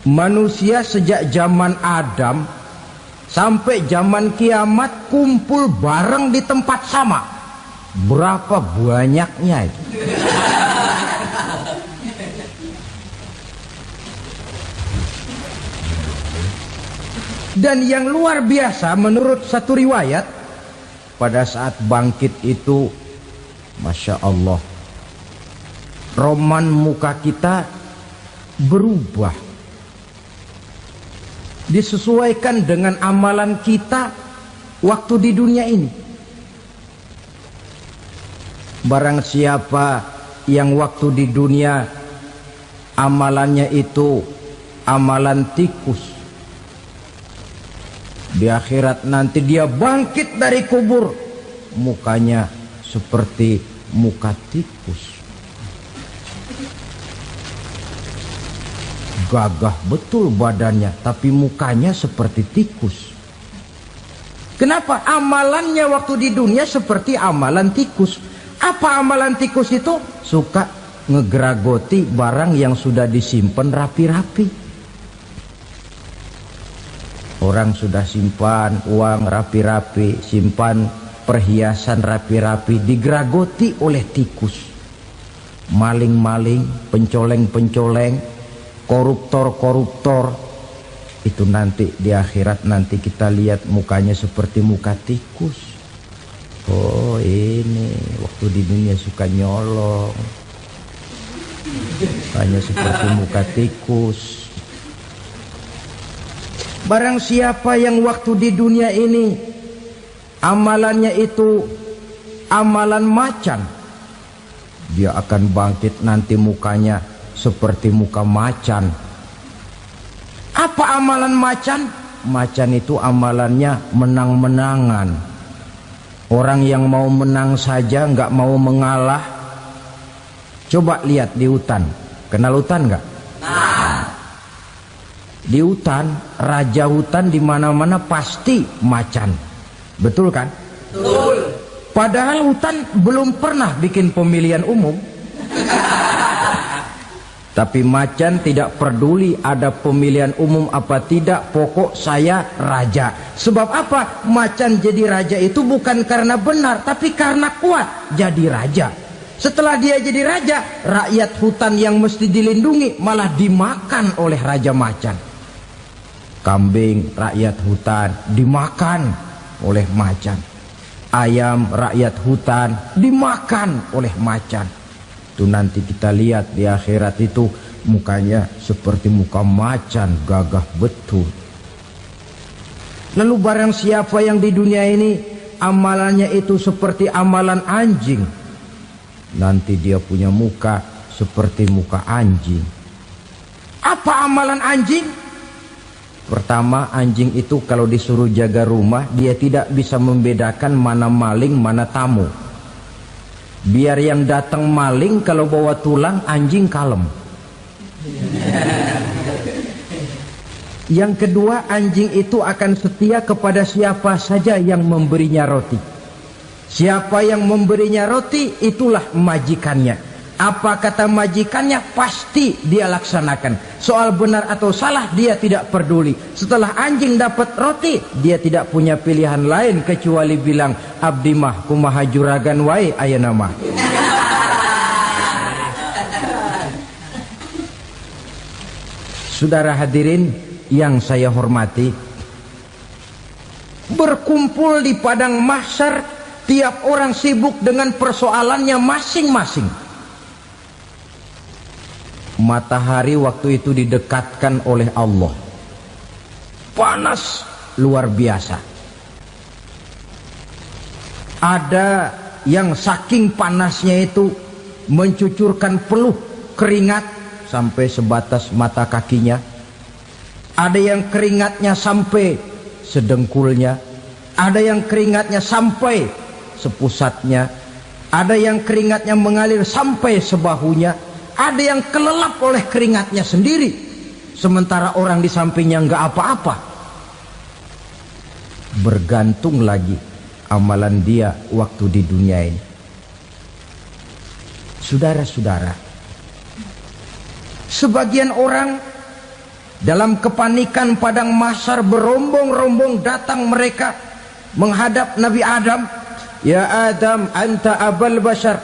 Manusia sejak zaman Adam sampai zaman kiamat kumpul bareng di tempat sama. Berapa banyaknya itu? Dan yang luar biasa menurut satu riwayat, pada saat bangkit itu, Masya Allah, roman muka kita berubah, disesuaikan dengan amalan kita waktu di dunia ini. Barang siapa yang waktu di dunia amalannya itu amalan tikus, di akhirat nanti dia bangkit dari kubur, mukanya seperti muka tikus. Gagah betul badannya, tapi mukanya seperti tikus. Kenapa? Amalannya waktu di dunia seperti amalan tikus. Apa amalan tikus itu? Suka ngegeragoti barang yang sudah disimpan rapi-rapi. Orang sudah simpan uang rapi-rapi, simpan perhiasan rapi-rapi, digeragoti oleh tikus. Maling-maling, pencoleng-pencoleng, koruptor-koruptor, itu nanti di akhirat nanti kita lihat mukanya seperti muka tikus. Oh, ini waktu di dunia suka nyolong, hanya seperti muka tikus. Barang siapa yang waktu di dunia ini amalannya itu amalan macan, dia akan bangkit nanti mukanya seperti muka macan. Apa amalan macan? Macan itu amalannya menang-menangan. Orang yang mau menang saja nggak mau mengalah. Coba lihat di hutan. Kenal hutan nggak? Di hutan, raja hutan di mana-mana pasti macan. Betul kan? Betul. Padahal hutan belum pernah bikin pemilihan umum. Tapi macan tidak peduli ada pemilihan umum apa tidak, pokok saya raja. Sebab apa? Macan jadi raja itu bukan karena benar, tapi karena kuat jadi raja. Setelah dia jadi raja, rakyat hutan yang mesti dilindungi malah dimakan oleh raja macan. Kambing rakyat hutan dimakan oleh macan. Ayam rakyat hutan dimakan oleh macan. Itu nanti kita lihat di akhirat itu mukanya seperti muka macan, gagah betul. Lalu barang siapa yang di dunia ini amalannya itu seperti amalan anjing, nanti dia punya muka seperti muka anjing. Apa amalan anjing? Pertama, anjing itu kalau disuruh jaga rumah, dia tidak bisa membedakan mana maling, mana tamu. Biar yang datang maling, kalau bawa tulang, anjing kalem. Yang kedua, anjing itu akan setia kepada siapa saja yang memberinya roti. Siapa yang memberinya roti, itulah majikannya. Apa kata majikannya, pasti dia laksanakan. Soal benar atau salah, dia tidak peduli. Setelah anjing dapat roti, dia tidak punya pilihan lain kecuali bilang, abdi mah kumaha juragan wae ayeuna mah. Saudara hadirin yang saya hormati, berkumpul di padang mahsyar, tiap orang sibuk dengan persoalannya masing-masing. Matahari waktu itu didekatkan oleh Allah, panas luar biasa. Ada yang saking panasnya itu mencucurkan peluh keringat sampai sebatas mata kakinya. Ada yang keringatnya sampai sedengkulnya, ada yang keringatnya sampai sepusatnya, ada yang keringatnya mengalir sampai sebahunya, ada yang kelelap oleh keringatnya sendiri, sementara orang di sampingnya nggak apa-apa. Bergantung lagi amalan dia waktu di dunia ini. Saudara-saudara, sebagian orang dalam kepanikan padang mahsyar berombong-rombong datang mereka menghadap Nabi Adam. Ya Adam, anta abal bashar.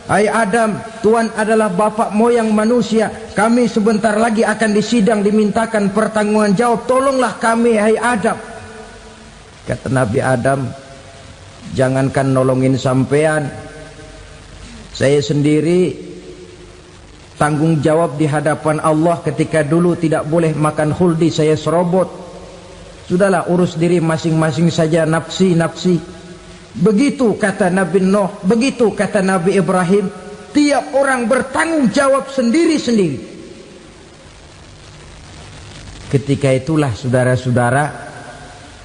Hai Adam, Tuhan adalah bapak moyang manusia. Kami sebentar lagi akan disidang, dimintakan pertanggungan jawab. Tolonglah kami, hai Adam. Kata Nabi Adam, jangankan nolongin sampean, saya sendiri tanggung jawab di hadapan Allah ketika dulu tidak boleh makan khuldi, saya serobot. Sudahlah, urus diri masing-masing saja, nafsi. Begitu kata Nabi Nuh, begitu kata Nabi Ibrahim. Tiap orang bertanggung jawab sendiri-sendiri. Ketika itulah saudara-saudara,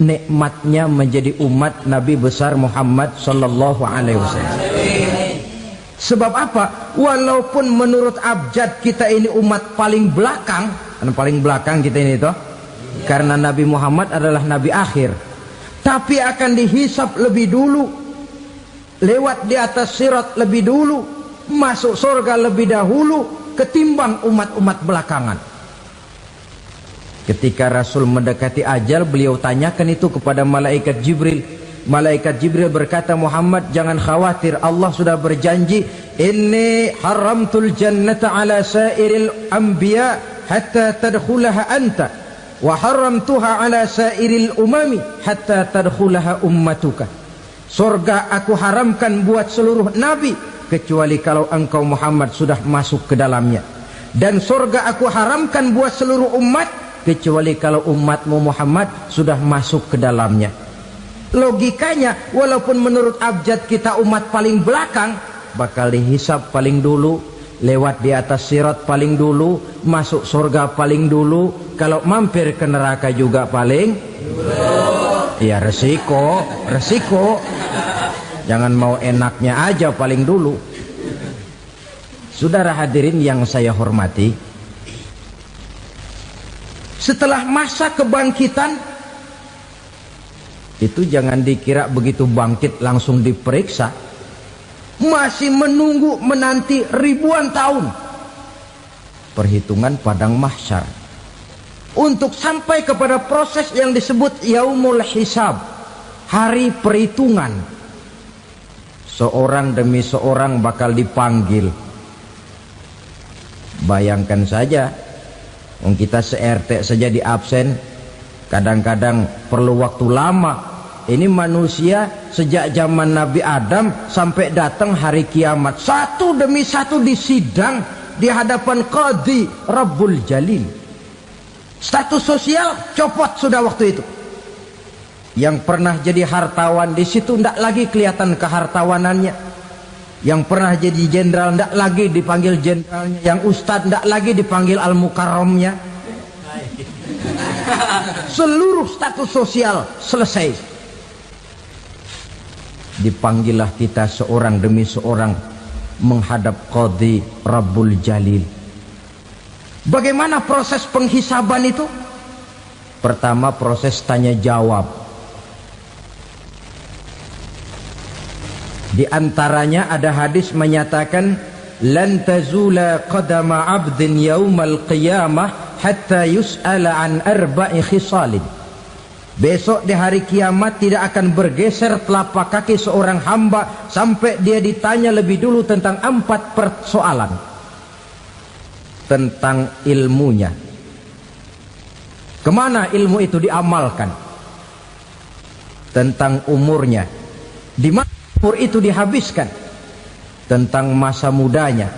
nikmatnya menjadi umat Nabi besar Muhammad sallallahu alaihi wasallam. Sebab apa? Walaupun menurut abjad kita ini umat paling belakang, paling belakang kita ini toh, karena Nabi Muhammad adalah Nabi akhir, tapi akan dihisap lebih dulu, lewat di atas sirat lebih dulu, masuk surga lebih dahulu ketimbang umat-umat belakangan. Ketika Rasul mendekati ajal, beliau tanyakan itu kepada malaikat Jibril. Malaikat Jibril berkata, Muhammad jangan khawatir, Allah sudah berjanji, inni haramtul jannata ala sairil anbiya hatta tadkhulaha anta, wa haramtuha ala sairil umami hatta tadkhulaha ummatuka. Surga aku haramkan buat seluruh nabi kecuali kalau engkau Muhammad sudah masuk ke dalamnya, dan surga aku haramkan buat seluruh umat kecuali kalau umatmu Muhammad sudah masuk ke dalamnya. Logikanya, walaupun menurut abjad kita umat paling belakang, bakal dihisap paling dulu, lewat di atas sirat paling dulu, masuk surga paling dulu, kalau mampir ke neraka juga paling dulu. Ya resiko. Jangan mau enaknya aja paling dulu. Saudara hadirin yang saya hormati, setelah masa kebangkitan itu jangan dikira begitu bangkit langsung diperiksa. Masih menunggu menanti ribuan tahun perhitungan padang mahsyar untuk sampai kepada proses yang disebut yaumul hisab, hari perhitungan. Seorang demi seorang bakal dipanggil. Bayangkan saja, kita se-RT saja di absen, kadang-kadang perlu waktu lama. Ini manusia sejak zaman Nabi Adam sampai datang hari kiamat, satu demi satu disidang di hadapan Qadhi Rabbul Jalil. Status sosial copot sudah waktu itu. Yang pernah jadi hartawan di situ tidak lagi kelihatan kehartawanannya. Yang pernah jadi jenderal tidak lagi dipanggil jenderalnya. Yang ustadz tidak lagi dipanggil al-mukarramnya. Seluruh status sosial selesai. Dipanggillah kita seorang demi seorang menghadap Qadhi Rabbul Jalil. Bagaimana proses penghisaban itu? Pertama, proses tanya jawab. Di antaranya ada hadis menyatakan, lan tazula qadama 'abdin yaumal qiyamah hatta yus'ala an arba'i khisalin. Besok di hari kiamat tidak akan bergeser telapak kaki seorang hamba sampai dia ditanya lebih dulu tentang 4 persoalan. Tentang ilmunya, kemana ilmu itu diamalkan. Tentang umurnya, di mana umur itu dihabiskan. Tentang masa mudanya,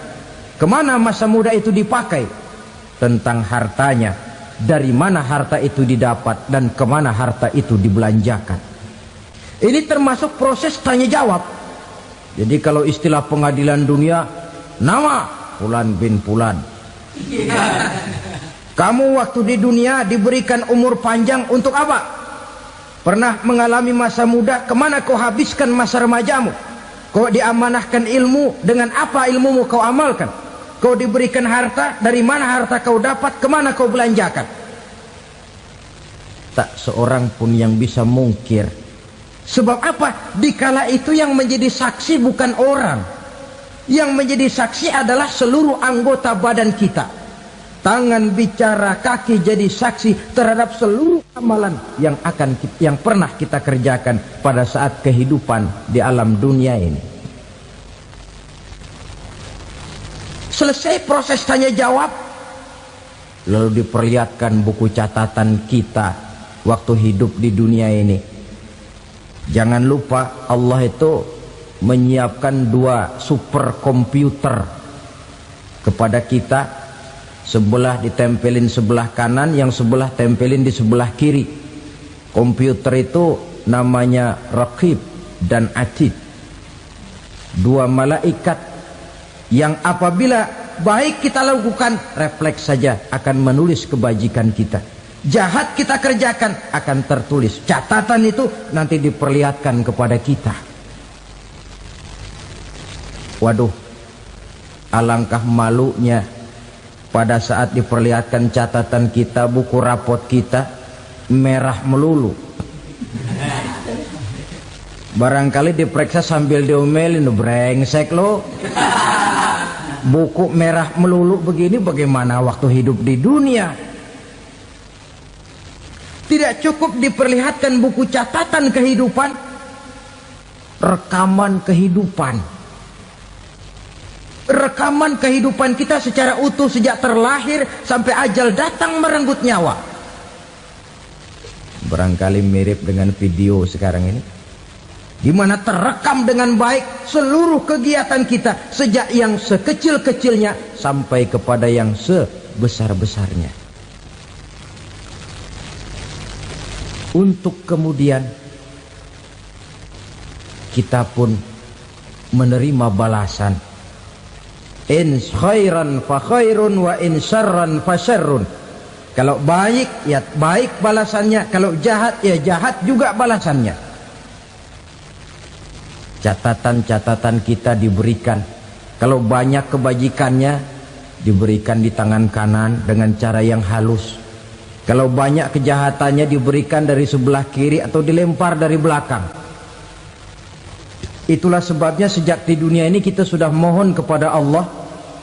kemana masa muda itu dipakai. tentang hartanya, dari mana harta itu didapat dan kemana harta itu dibelanjakan. Ini termasuk proses tanya jawab. Jadi kalau istilah pengadilan dunia, nama Fulan bin Fulan. Kamu waktu di dunia diberikan umur panjang untuk apa? Pernah mengalami masa muda, kemana kau habiskan masa remajamu? Kau diamanahkan ilmu, dengan apa ilmumu kau amalkan? Kau diberikan harta, dari mana harta kau dapat, kemana kau belanjakan? Tak seorang pun yang bisa mungkir. Sebab apa? Dikala itu yang menjadi saksi bukan orang. Yang menjadi saksi adalah seluruh anggota badan kita. Tangan bicara, kaki jadi saksi terhadap seluruh amalan yang pernah kita kerjakan pada saat kehidupan di alam dunia ini. Selesai proses tanya jawab, lalu diperlihatkan buku catatan kita waktu hidup di dunia ini. Jangan lupa Allah itu menyiapkan 2 superkomputer kepada kita. Sebelah ditempelin sebelah kanan, yang sebelah tempelin di sebelah kiri. Komputer itu namanya Raqib dan Atid. 2 malaikat yang apabila baik kita lakukan, refleks saja akan menulis kebajikan kita. Jahat kita kerjakan akan tertulis. Catatan itu nanti diperlihatkan kepada kita. Waduh, alangkah malunya pada saat diperlihatkan catatan kita, buku rapot kita merah melulu. Barangkali diperiksa sambil diomelin, brengsek lo. Buku merah melulu begini, bagaimana waktu hidup di dunia? Tidak cukup diperlihatkan buku catatan kehidupan, rekaman kehidupan. Rekaman kehidupan kita secara utuh sejak terlahir sampai ajal datang merenggut nyawa. Barangkali mirip dengan video sekarang ini, di mana terekam dengan baik seluruh kegiatan kita sejak yang sekecil-kecilnya sampai kepada yang sebesar-besarnya. Untuk kemudian kita pun menerima balasan. In khairan fa khairun wa in syarran fa syarrun. Kalau baik ya baik balasannya, kalau jahat ya jahat juga balasannya. Catatan-catatan kita diberikan. Kalau banyak kebajikannya diberikan di tangan kanan dengan cara yang halus. Kalau banyak kejahatannya diberikan dari sebelah kiri atau dilempar dari belakang. Itulah sebabnya sejak di dunia ini kita sudah mohon kepada Allah.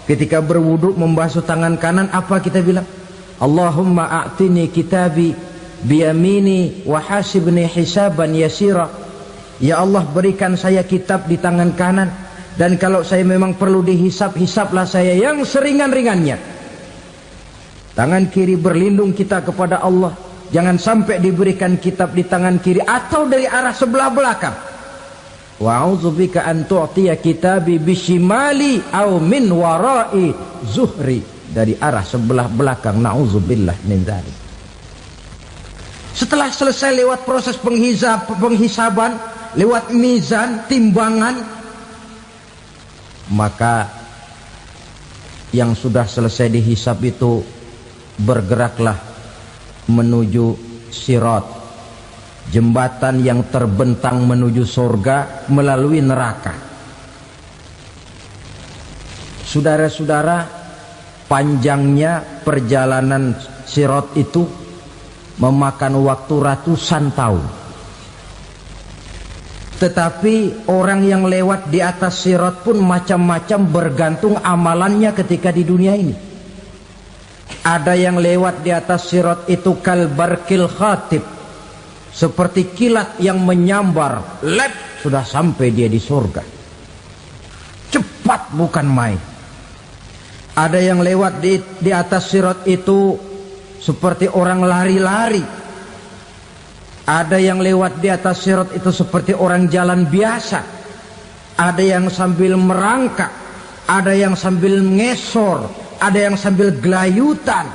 Ketika berwudu membasuh tangan kanan, apa kita bilang? Allahumma a'tini kitabi biyamini wa hasibni hisaban yasira. Ya Allah, berikan saya kitab di tangan kanan, dan kalau saya memang perlu dihisap, hisaplah saya yang seringan-ringannya. Tangan kiri berlindung kita kepada Allah. Jangan sampai diberikan kitab di tangan kiri atau dari arah sebelah belakang. Wa a'udzubika an tu'tiya kitabi bishimali aw min wara'i zuhri, dari arah sebelah belakang. Na'udzubillah min dzalik. Setelah selesai lewat proses penghisaban, lewat mizan, timbangan, maka yang sudah selesai dihisab itu bergeraklah menuju sirat, jembatan yang terbentang menuju surga melalui neraka. Saudara-saudara, panjangnya perjalanan sirat itu memakan waktu ratusan tahun. Tetapi orang yang lewat di atas sirat pun macam-macam, bergantung amalannya ketika di dunia ini. Ada yang lewat di atas sirat itu kal barqil khatib, seperti kilat yang menyambar, lep, sudah sampai dia di surga. Cepat bukan main. Ada yang lewat di atas sirat itu seperti orang lari-lari. Ada yang lewat di atas sirat itu seperti orang jalan biasa. Ada yang sambil merangkak, ada yang sambil ngesor, ada yang sambil gelayutan,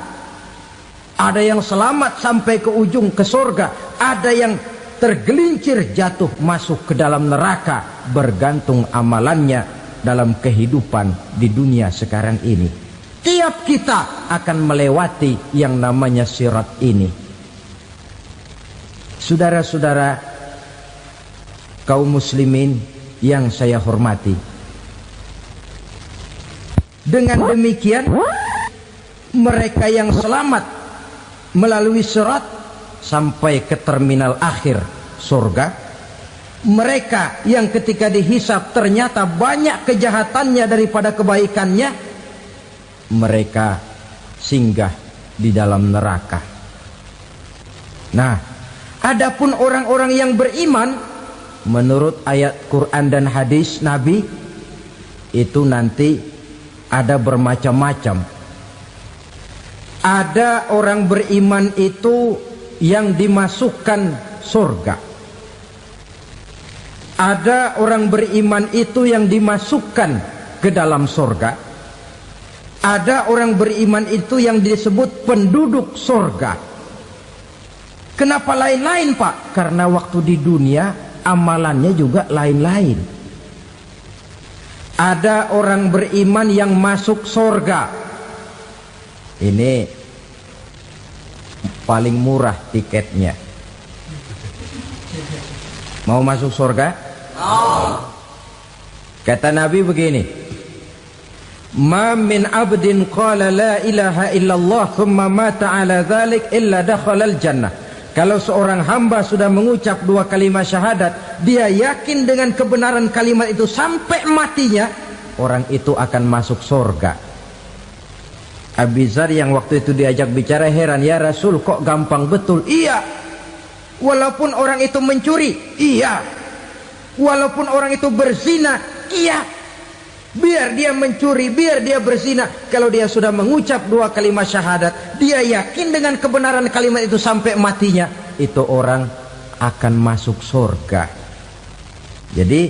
ada yang selamat sampai ke ujung ke surga, ada yang tergelincir jatuh masuk ke dalam neraka, bergantung amalannya dalam kehidupan di dunia sekarang ini. Tiap kita akan melewati yang namanya sirat ini. Saudara-saudara kaum muslimin yang saya hormati, dengan demikian mereka yang selamat melalui sirat sampai ke terminal akhir surga, mereka yang ketika dihisab ternyata banyak kejahatannya daripada kebaikannya, mereka singgah di dalam neraka. Nah, adapun orang-orang yang beriman menurut ayat Quran dan hadis Nabi itu nanti ada bermacam-macam. Ada orang beriman itu yang dimasukkan surga. Ada orang beriman itu yang dimasukkan ke dalam surga. Ada orang beriman itu yang disebut penduduk surga. Kenapa lain-lain, Pak? Karena waktu di dunia amalannya juga lain-lain. Ada orang beriman yang masuk surga. Ini paling murah tiketnya. Mau masuk surga? Kata Nabi begini, ma min abdin qala la ilaha illallah thumma mata ala dhalik illa dakhalal jannah. Kalau seorang hamba sudah mengucap dua kalimat syahadat, dia yakin dengan kebenaran kalimat itu sampai matinya, orang itu akan masuk surga. Abi Dzar yang waktu itu diajak bicara heran, ya Rasul kok gampang betul? Iya, walaupun orang itu mencuri, iya, walaupun orang itu berzina, iya, biar dia mencuri, biar dia berzina, kalau dia sudah mengucap dua kalimat syahadat, dia yakin dengan kebenaran kalimat itu sampai matinya, itu orang akan masuk surga. Jadi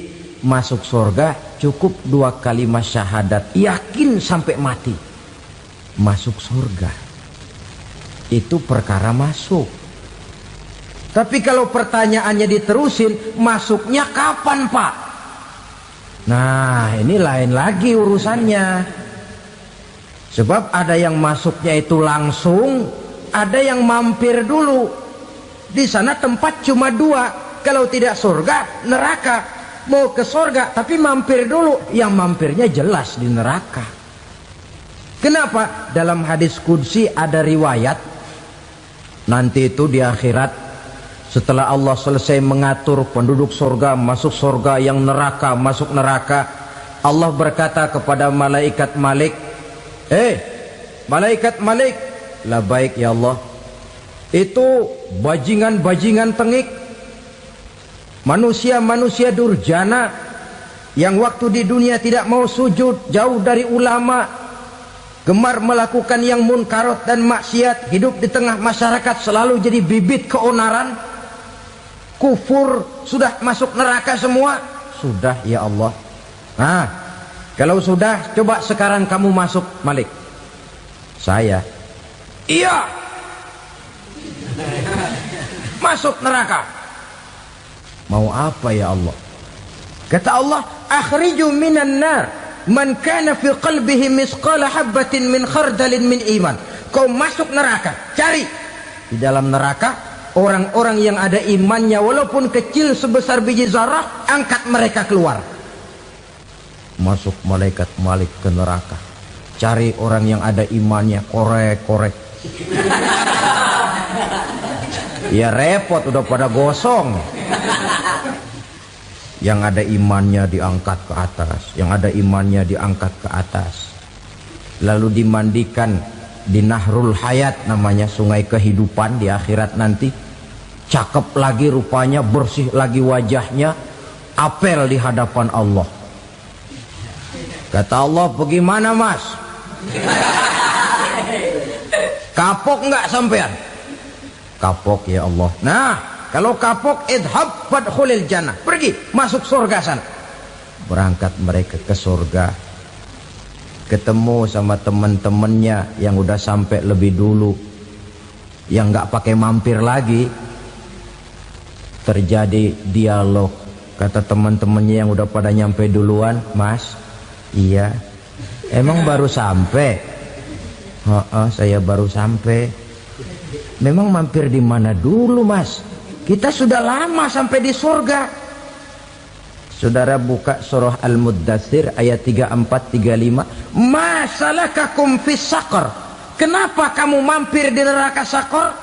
masuk surga cukup dua kalimat syahadat, yakin sampai mati, masuk surga. Itu perkara masuk. Tapi kalau pertanyaannya diterusin, masuknya kapan, Pak? Nah, ini lain lagi urusannya. Sebab ada yang masuknya itu langsung, ada yang mampir dulu. Di sana tempat cuma dua, kalau tidak surga, neraka. Mau ke surga tapi mampir dulu, yang mampirnya jelas di neraka. Kenapa? Dalam hadis qudsi ada riwayat, nanti itu di akhirat, setelah Allah selesai mengatur penduduk surga masuk surga, yang neraka masuk neraka, Allah berkata kepada malaikat Malik, malaikat Malik, labaik ya Allah, itu bajingan-bajingan tengik, manusia-manusia durjana yang waktu di dunia tidak mau sujud, jauh dari ulama, gemar melakukan yang munkarat dan maksiat, hidup di tengah masyarakat selalu jadi bibit keonaran, kufur, sudah masuk neraka semua. Sudah ya Allah. Nah, kalau sudah, coba sekarang kamu masuk, Malik. Saya, iya, masuk neraka. Mau apa ya Allah? Kata Allah, akhriju minan nar man kana fi qalbihi misqala habatin min khardalin min iman. Kau masuk neraka, cari di dalam neraka orang-orang yang ada imannya walaupun kecil sebesar biji zarah, angkat mereka keluar. Masuk malaikat Malik ke neraka, cari orang yang ada imannya, korek-korek. Ya repot, udah pada gosong. Yang ada imannya diangkat ke atas, yang ada imannya diangkat ke atas, lalu dimandikan di Nahrul Hayat, namanya sungai kehidupan di akhirat nanti. Cakep lagi rupanya, bersih lagi wajahnya, apel di hadapan Allah. Kata Allah, bagaimana mas? Kapok nggak sampean? Kapok ya Allah. Nah, kalau kapok, idhab fadkhulil jannah, pergi masuk surga sana. Berangkat mereka ke surga. ketemu sama teman-temannya yang udah sampai lebih dulu, yang nggak pakai mampir lagi. Terjadi dialog. Kata teman-temannya yang udah pada nyampe duluan, "Mas, iya, emang baru sampai?" Saya baru sampai." "Memang mampir di mana dulu, Mas? Kita sudah lama sampai di surga." Saudara buka surah Al-Muddatsir ayat 34-35. "Ma salakakum fis saqar?" Kenapa kamu mampir di neraka Saqar?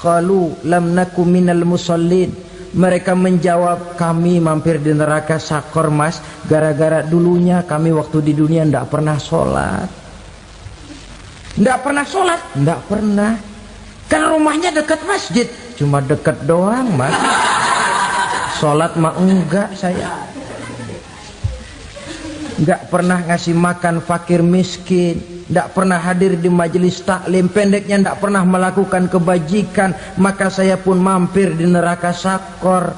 Qalu lam naku minal musallin. Mereka menjawab, kami mampir di neraka Saqar, Mas, gara-gara dulunya kami waktu di dunia tidak pernah sholat. Tidak pernah sholat? Tidak pernah. Kan rumahnya dekat masjid. Cuma dekat doang, Mas. Sholat mah enggak saya. Enggak pernah ngasih makan fakir miskin, enggak pernah hadir di majelis taklim, pendeknya enggak pernah melakukan kebajikan. Maka saya pun mampir di neraka Saqar.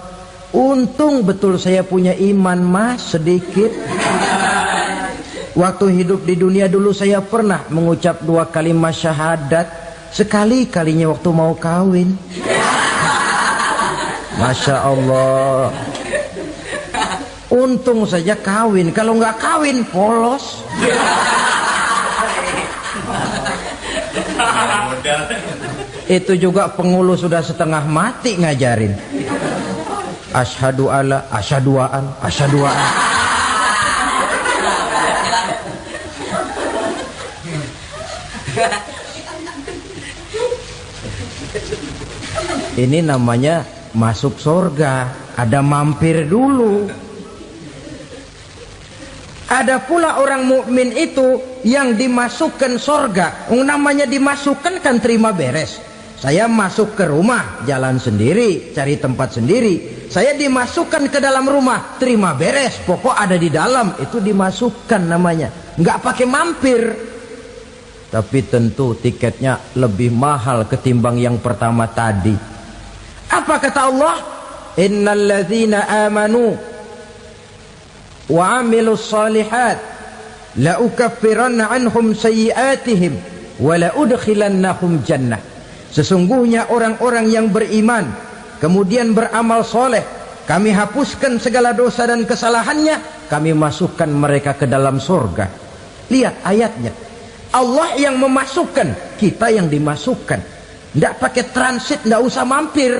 Untung betul saya punya iman, Mas, sedikit. Waktu hidup di dunia dulu saya pernah mengucap 2 kalimat syahadat. Sekali-kalinya waktu mau kawin. Masya Allah. Untung saja kawin. Kalau nggak kawin polos. Itu juga pengulu sudah setengah mati ngajarin. Asyhadu alla, asyaduaan, asyaduaan. Ini namanya masuk surga, ada mampir dulu. Ada pula orang mukmin itu yang dimasukkan surga. Namanya dimasukkan kan terima beres. Saya masuk ke rumah, jalan sendiri, cari tempat sendiri. Saya dimasukkan ke dalam rumah, terima beres, pokok ada di dalam, itu dimasukkan namanya. Nggak pakai mampir. Tapi tentu tiketnya lebih mahal ketimbang yang pertama tadi. Apa kata Allah? Innal ladzina amanu wa amilus salihat la ukaffiranna anhum sayyi'atihim wa la udkhilannahum jannah. Sesungguhnya orang-orang yang beriman kemudian beramal soleh, kami hapuskan segala dosa dan kesalahannya, kami masukkan mereka ke dalam surga. Lihat ayatnya. Allah yang memasukkan, kita yang dimasukkan. Tidak pakai transit, tidak usah mampir.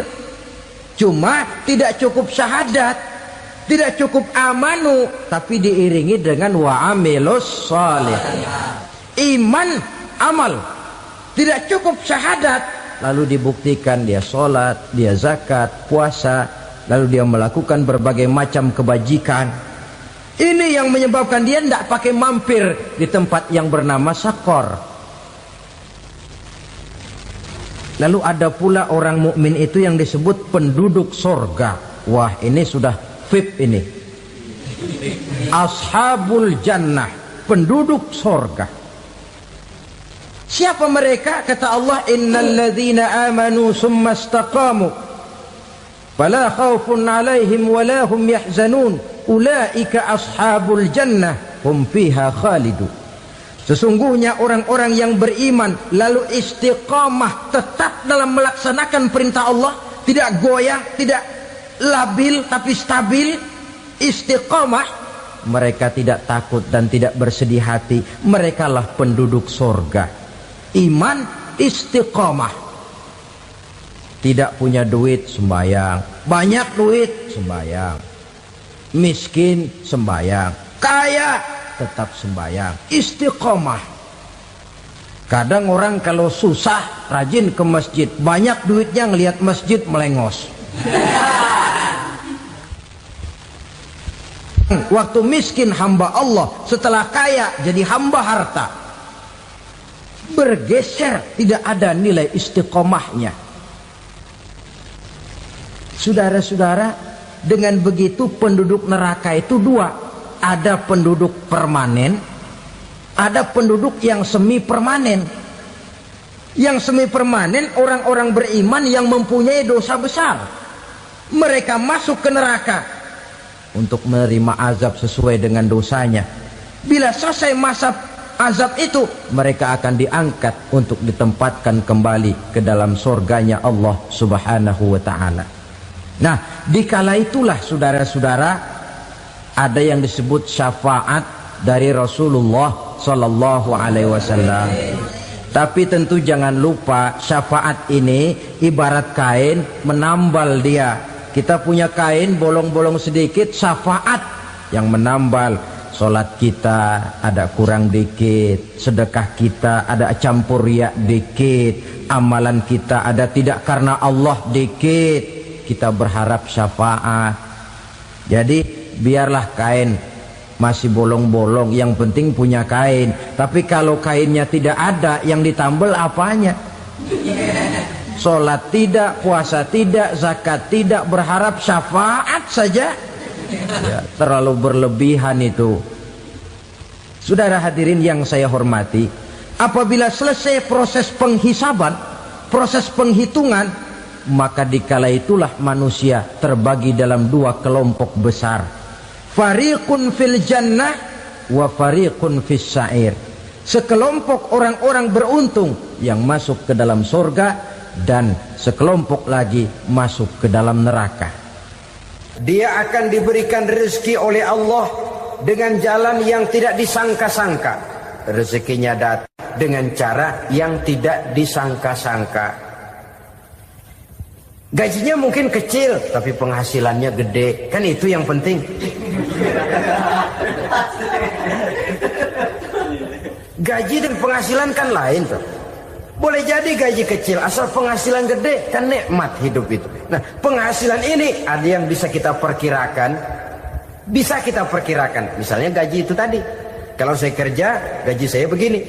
Cuma tidak cukup syahadat, tidak cukup amanu, tapi diiringi dengan wa'amilus salih. Iman, amal. Tidak cukup syahadat, lalu dibuktikan dia sholat, dia zakat, puasa, lalu dia melakukan berbagai macam kebajikan. Ini yang menyebabkan dia tidak pakai mampir di tempat yang bernama Saqar. Lalu ada pula orang mukmin itu yang disebut penduduk surga. Wah, ini sudah VIP ini. Ashabul jannah, penduduk surga. Siapa mereka? Kata Allah, innal ladzina amanu summa istaqamu fala khaufun 'alaihim wala hum yahzanun ulaika ashabul jannah hum fiha khalidun. Sesungguhnya orang-orang yang beriman lalu istiqamah, tetap dalam melaksanakan perintah Allah, tidak goyah, tidak labil tapi stabil, istiqamah, mereka tidak takut dan tidak bersedih hati. Merekalah penduduk surga. Iman, istiqamah. Tidak punya duit, sembahyang. Banyak duit, sembahyang. Miskin, sembahyang. Kaya, tetap sembahyang. Istiqamah. Kadang orang kalau susah rajin ke masjid, banyak duitnya ngelihat masjid melengos. Waktu miskin hamba Allah, setelah kaya jadi hamba harta. Bergeser, tidak ada nilai istiqomahnya. Saudara-saudara, dengan begitu penduduk neraka itu dua. Ada penduduk permanen, ada penduduk yang semi permanen. Yang semi permanen orang-orang beriman yang mempunyai dosa besar. Mereka masuk ke neraka untuk menerima azab sesuai dengan dosanya. Bila selesai masa azab itu, mereka akan diangkat untuk ditempatkan kembali ke dalam surganya Allah Subhanahu wa ta'ala. Nah, dikala itulah saudara-saudara, ada yang disebut syafaat dari Rasulullah Sallallahu Alaihi Wasallam. Tapi tentu jangan lupa, syafaat ini ibarat kain menambal dia. Kita punya kain bolong-bolong sedikit, syafaat yang menambal. Solat kita ada kurang dikit, sedekah kita ada campur riak dikit, amalan kita ada tidak karena Allah dikit, kita berharap syafaat. Jadi biarlah kain masih bolong-bolong, yang penting punya kain. Tapi kalau kainnya tidak ada, yang ditambal apanya? Solat tidak, puasa tidak, zakat tidak, berharap syafaat saja. Ya, terlalu berlebihan itu. Saudara hadirin yang saya hormati, apabila selesai proses penghisaban, proses penghitungan, maka dikala itulah manusia terbagi dalam dua kelompok besar. Fariqun fil jannah wa fariqun fis sa'ir. Sekelompok orang-orang beruntung yang masuk ke dalam surga, dan sekelompok lagi masuk ke dalam neraka. Dia akan diberikan rezeki oleh Allah dengan jalan yang tidak disangka-sangka. Rezekinya datang dengan cara yang tidak disangka-sangka. Gajinya mungkin kecil, tapi penghasilannya gede. Kan itu yang penting. Gaji dan penghasilan kan lain tuh. Boleh jadi gaji kecil, asal penghasilan gede, kan nikmat hidup itu. Nah, penghasilan ini ada yang bisa kita perkirakan. Bisa kita perkirakan. Misalnya gaji itu tadi. Kalau saya kerja, gaji saya begini.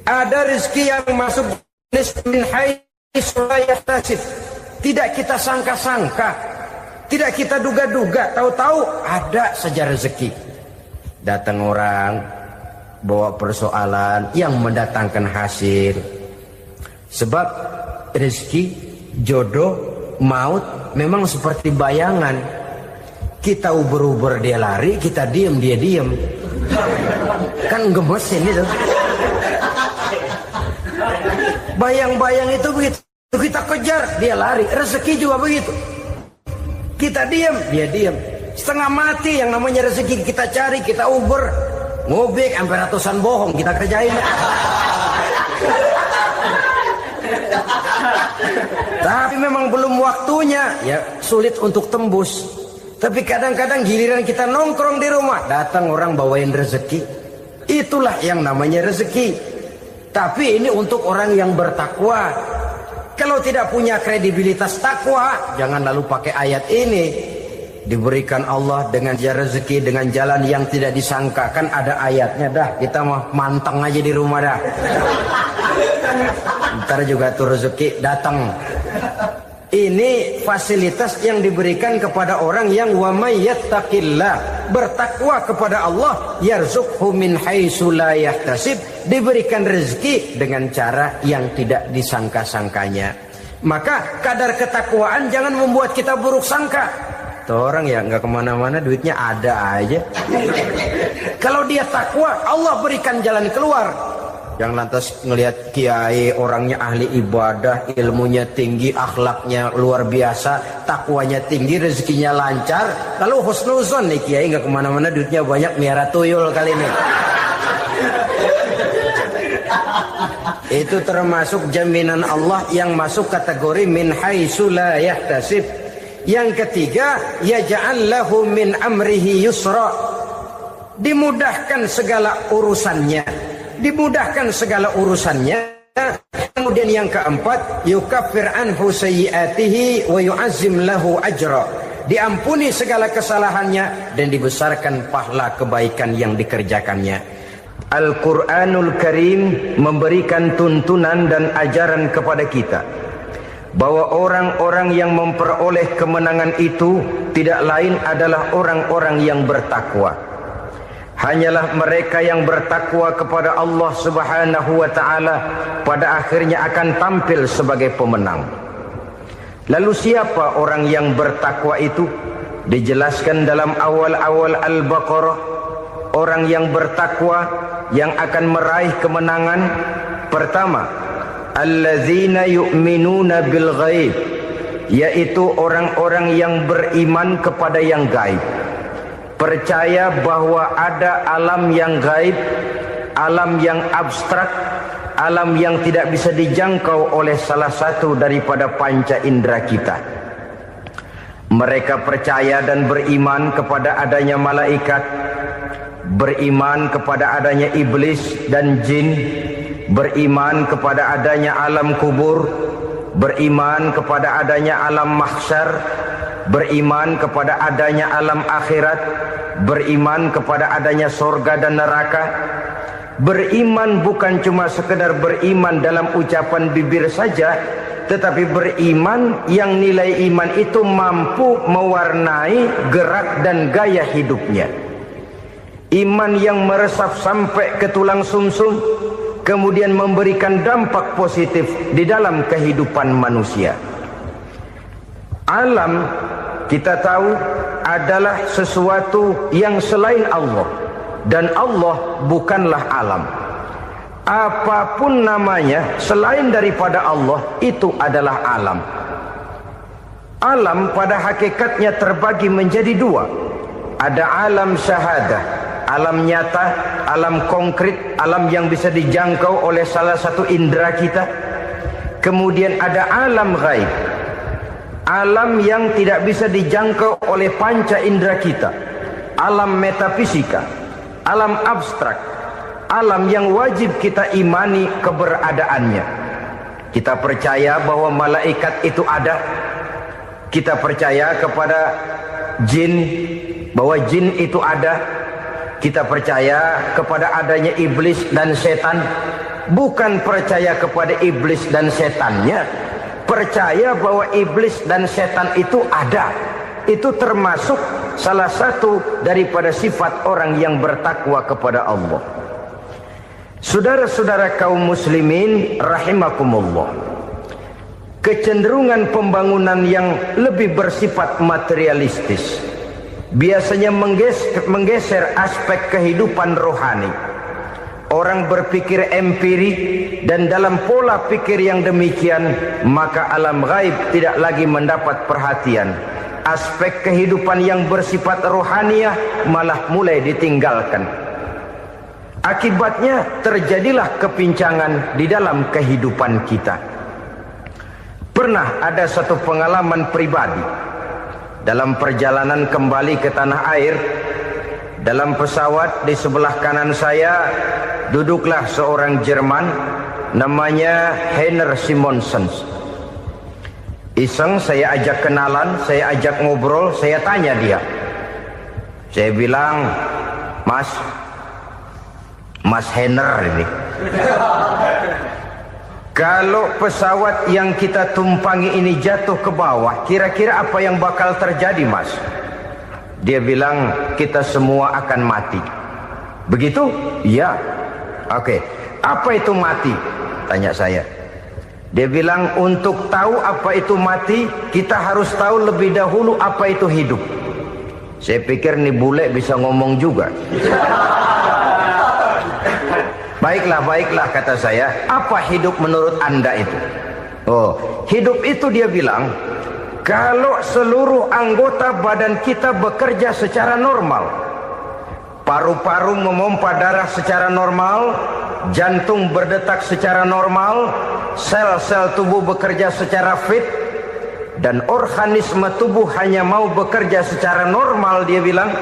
Ada rezeki yang masuk min haitsu la yahtasib. Tidak kita sangka-sangka. Tidak kita duga-duga. Tahu-tahu ada saja rezeki. Datang orang bawa persoalan yang mendatangkan hasil. Sebab rezeki, jodoh, maut memang seperti bayangan. Kita uber-uber dia lari, kita diem dia diem. Kan gemes ini tuh. Bayang-bayang itu begitu. Kita kejar, dia lari. Rezeki juga begitu. Kita diem, dia diem. Setengah mati yang namanya rezeki kita cari, kita uber. Ngobek sampai ratusan bohong kita kerjain. Tapi memang belum waktunya, ya sulit untuk tembus. Tapi kadang-kadang giliran kita nongkrong di rumah, datang orang bawain rezeki. Itulah yang namanya rezeki. Tapi ini untuk orang yang bertakwa. Kalau tidak punya kredibilitas takwa, jangan lalu pakai ayat ini. Diberikan Allah dengan rezeki dengan jalan yang tidak disangka. Kan ada ayatnya dah, kita mah manteng aja di rumah dah. Ntar juga tuh rezeki datang. Ini fasilitas yang diberikan kepada orang yang wa may yattaqillah, bertakwa kepada Allah, yarzuqhu min haitsu la yahtasib, diberikan rezeki dengan cara yang tidak disangka-sangkanya. Maka kadar ketakwaan jangan membuat kita buruk sangka. Tuh orang ya nggak kemana-mana, duitnya ada aja. Kalau dia takwa, Allah berikan jalan keluar. Yang lantas ngelihat kiai orangnya ahli ibadah, ilmunya tinggi, akhlaknya luar biasa, takwanya tinggi, rezekinya lancar, lalu husnuzon nih kiai nggak kemana-mana, duitnya banyak, miara tuyul kali ini. Itu termasuk jaminan Allah yang masuk kategori min haitsu la yahtasib. Yang ketiga, yaj'al lahu min amrihi yusra, dimudahkan segala urusannya. Dimudahkan segala urusannya. Kemudian yang keempat, yukaffir anhu sayyiatihi wa yu'azzim lahu ajra, diampuni segala kesalahannya dan dibesarkan pahala kebaikan yang dikerjakannya. Al-Quranul Karim memberikan tuntunan dan ajaran kepada kita bahwa orang-orang yang memperoleh kemenangan itu tidak lain adalah orang-orang yang bertakwa. Hanyalah mereka yang bertakwa kepada Allah Subhanahu wa ta'ala pada akhirnya akan tampil sebagai pemenang. Lalu siapa orang yang bertakwa itu? Dijelaskan dalam awal-awal Al-Baqarah, orang yang bertakwa yang akan meraih kemenangan. Pertama, allazina yu'minuna bil ghaib, yaitu orang-orang yang beriman kepada yang gaib. Percaya bahwa ada alam yang gaib, alam yang abstrak, alam yang tidak bisa dijangkau oleh salah satu daripada panca indera kita. Mereka percaya dan beriman kepada adanya malaikat, beriman kepada adanya iblis dan jin, beriman kepada adanya alam kubur, beriman kepada adanya alam mahsyar, beriman kepada adanya alam akhirat, beriman kepada adanya surga dan neraka. Beriman bukan cuma sekedar beriman dalam ucapan bibir saja, tetapi beriman yang nilai iman itu mampu mewarnai gerak dan gaya hidupnya. Iman yang meresap sampai ke tulang sumsum, kemudian memberikan dampak positif di dalam kehidupan manusia. Alam, kita tahu, adalah sesuatu yang selain Allah, dan Allah bukanlah alam. Apapun namanya selain daripada Allah, itu adalah alam. Alam pada hakikatnya terbagi menjadi dua. Ada alam syahadah, alam nyata, alam konkret, alam yang bisa dijangkau oleh salah satu indera kita. Kemudian ada alam ghaib, alam yang tidak bisa dijangkau oleh panca indera kita, alam metafisika, alam abstrak, alam yang wajib kita imani keberadaannya. Kita percaya bahwa malaikat itu ada. Kita percaya kepada jin, bahwa jin itu ada. Kita percaya kepada adanya iblis dan setan. Bukan percaya kepada iblis dan setannya, percaya bahwa iblis dan setan itu ada. Itu termasuk salah satu daripada sifat orang yang bertakwa kepada Allah. Saudara-saudara kaum muslimin rahimakumullah, kecenderungan pembangunan yang lebih bersifat materialistis biasanya menggeser aspek kehidupan rohani. Orang berpikir empiri, dan dalam pola pikir yang demikian, maka alam gaib tidak lagi mendapat perhatian. Aspek kehidupan yang bersifat rohaniah malah mulai ditinggalkan. Akibatnya terjadilah kepincangan di dalam kehidupan kita. Pernah ada satu pengalaman pribadi dalam perjalanan kembali ke tanah air. Dalam pesawat di sebelah kanan saya duduklah seorang Jerman, namanya Heiner Simonsen. Iseng saya ajak kenalan, saya ajak ngobrol, saya tanya dia. Saya bilang, Mas Heiner ini, kalau pesawat yang kita tumpangi ini jatuh ke bawah, kira-kira apa yang bakal terjadi, Mas? Dia bilang, kita semua akan mati. Begitu? Ya. Oke. Apa itu mati? Tanya saya. Dia bilang, untuk tahu apa itu mati, kita harus tahu lebih dahulu apa itu hidup. Saya pikir nih bule bisa ngomong juga. Baiklah kata saya. Apa hidup menurut Anda itu? Oh, hidup itu dia bilang, kalau seluruh anggota badan kita bekerja secara normal, paru-paru memompa darah secara normal, jantung berdetak secara normal, sel-sel tubuh bekerja secara fit, dan organisme tubuh hanya mau bekerja secara normal, dia bilang,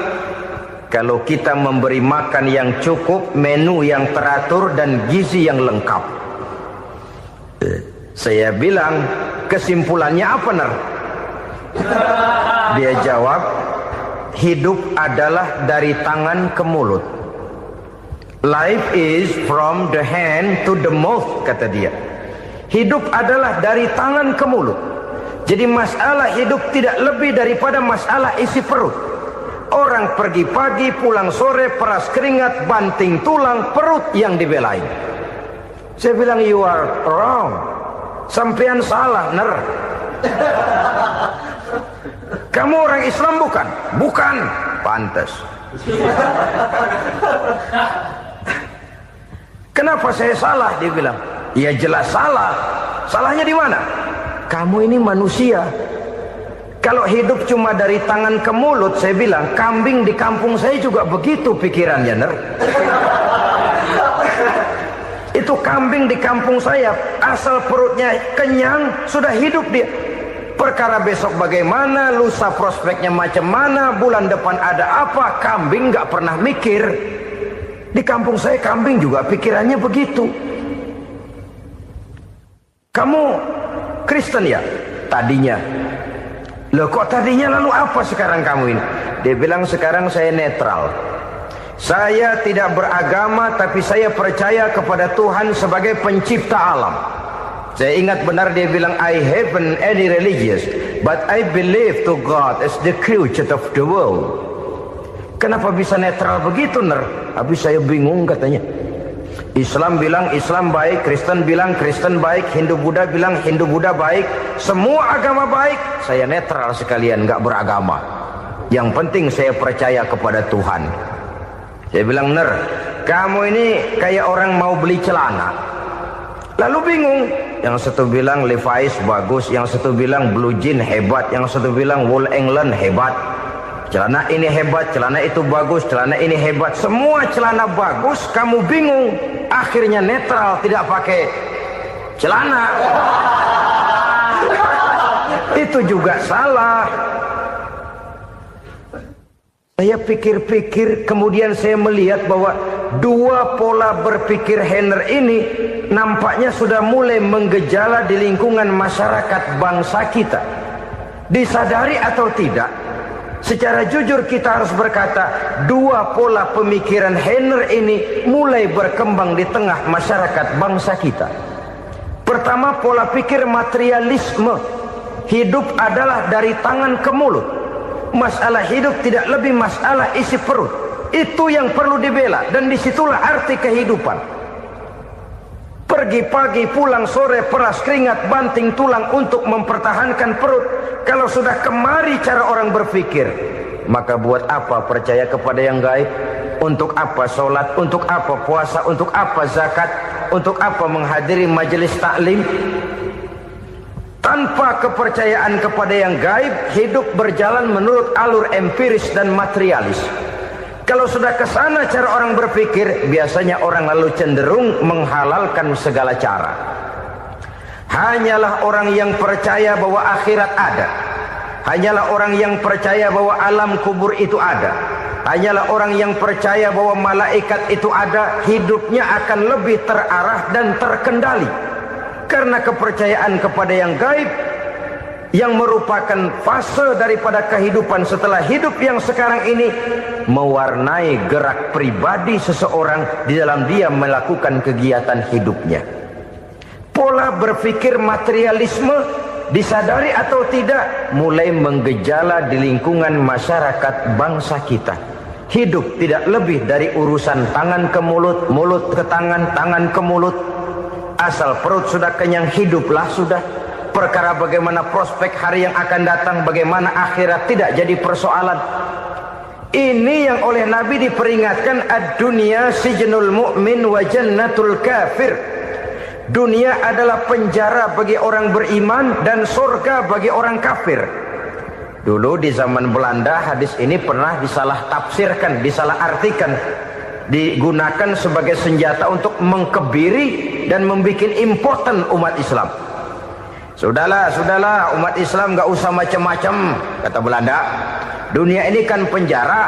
kalau kita memberi makan yang cukup, menu yang teratur, dan gizi yang lengkap. Saya bilang, kesimpulannya apa, Ner? Dia jawab, hidup adalah dari tangan ke mulut. Life is from the hand to the mouth, kata dia. Hidup adalah dari tangan ke mulut. Jadi masalah hidup tidak lebih daripada masalah isi perut. Orang pergi pagi, pulang sore, peras keringat, banting tulang, perut yang dibelain. Saya bilang, you are wrong. Sampean salah, Ner. Kamu orang Islam bukan? Bukan. Pantas. Kenapa saya salah? Dia bilang, ya jelas salah. Salahnya di mana? Kamu ini manusia. Kalau hidup cuma dari tangan ke mulut, saya bilang, kambing di kampung saya juga begitu pikirannya, Ner. Itu kambing di kampung saya, asal perutnya kenyang, sudah hidup dia. Perkara besok bagaimana, lusa prospeknya macam mana, bulan depan ada apa, kambing nggak pernah mikir. Di kampung saya kambing juga pikirannya begitu. Kamu Kristen ya? Tadinya. Loh kok tadinya, lalu apa sekarang kamu ini? Dia bilang, sekarang saya netral. Saya tidak beragama, tapi saya percaya kepada Tuhan sebagai pencipta alam. Saya ingat benar dia bilang, I haven't any religious, but I believe to God as the creator of the world. Kenapa bisa netral begitu, Ner? Habis saya bingung katanya. Islam bilang Islam baik, Kristen bilang Kristen baik, Hindu Buddha bilang Hindu Buddha baik, semua agama baik. Saya netral sekalian, nggak beragama. Yang penting saya percaya kepada Tuhan. Saya bilang, Ner, kamu ini kayak orang mau beli celana, lalu bingung. Yang satu bilang Levi's bagus, yang satu bilang Blue Jean hebat, yang satu bilang Wool England hebat. Celana ini hebat, celana itu bagus, celana ini hebat. Semua celana bagus, kamu bingung. Akhirnya netral, tidak pakai celana. Itu juga salah. Saya pikir-pikir, kemudian saya melihat bahwa dua pola berpikir Henner ini nampaknya sudah mulai menggejala di lingkungan masyarakat bangsa kita. Disadari atau tidak, secara jujur kita harus berkata, dua pola pemikiran Henner ini mulai berkembang di tengah masyarakat bangsa kita. Pertama, pola pikir materialisme. Hidup adalah dari tangan ke mulut. Masalah hidup tidak lebih masalah isi perut. Itu yang perlu dibela, dan disitulah arti kehidupan. Pergi pagi, pulang sore, peras keringat, banting tulang untuk mempertahankan perut. Kalau sudah kemari cara orang berpikir, maka buat apa percaya kepada yang gaib? Untuk apa sholat? Untuk apa puasa? Untuk apa zakat? Untuk apa menghadiri majelis taklim? Tanpa kepercayaan kepada yang gaib, hidup berjalan menurut alur empiris dan materialis. Kalau sudah ke sana cara orang berpikir, biasanya orang lalu cenderung menghalalkan segala cara. Hanyalah orang yang percaya bahwa akhirat ada. Hanyalah orang yang percaya bahwa alam kubur itu ada. Hanyalah orang yang percaya bahwa malaikat itu ada, hidupnya akan lebih terarah dan terkendali. Karena kepercayaan kepada yang gaib, yang merupakan fase daripada kehidupan setelah hidup yang sekarang ini, mewarnai gerak pribadi seseorang di dalam dia melakukan kegiatan hidupnya. Pola berpikir materialisme, disadari atau tidak, mulai menggejala di lingkungan masyarakat bangsa kita. Hidup tidak lebih dari urusan tangan ke mulut, mulut ke tangan, tangan ke mulut. Asal perut sudah kenyang, hiduplah sudah. Perkara bagaimana prospek hari yang akan datang, bagaimana akhirat, tidak jadi persoalan. Ini yang oleh Nabi diperingatkan, ad-dunya sijnul mu'min wa jannatul kafir. Dunia adalah penjara bagi orang beriman dan surga bagi orang kafir. Dulu di zaman Belanda hadis ini pernah disalah tafsirkan, disalah artikan, digunakan sebagai senjata untuk mengkebiri dan membuat impoten umat Islam. Sudahlah umat Islam gak usah macam-macam, kata Belanda. Dunia ini kan penjara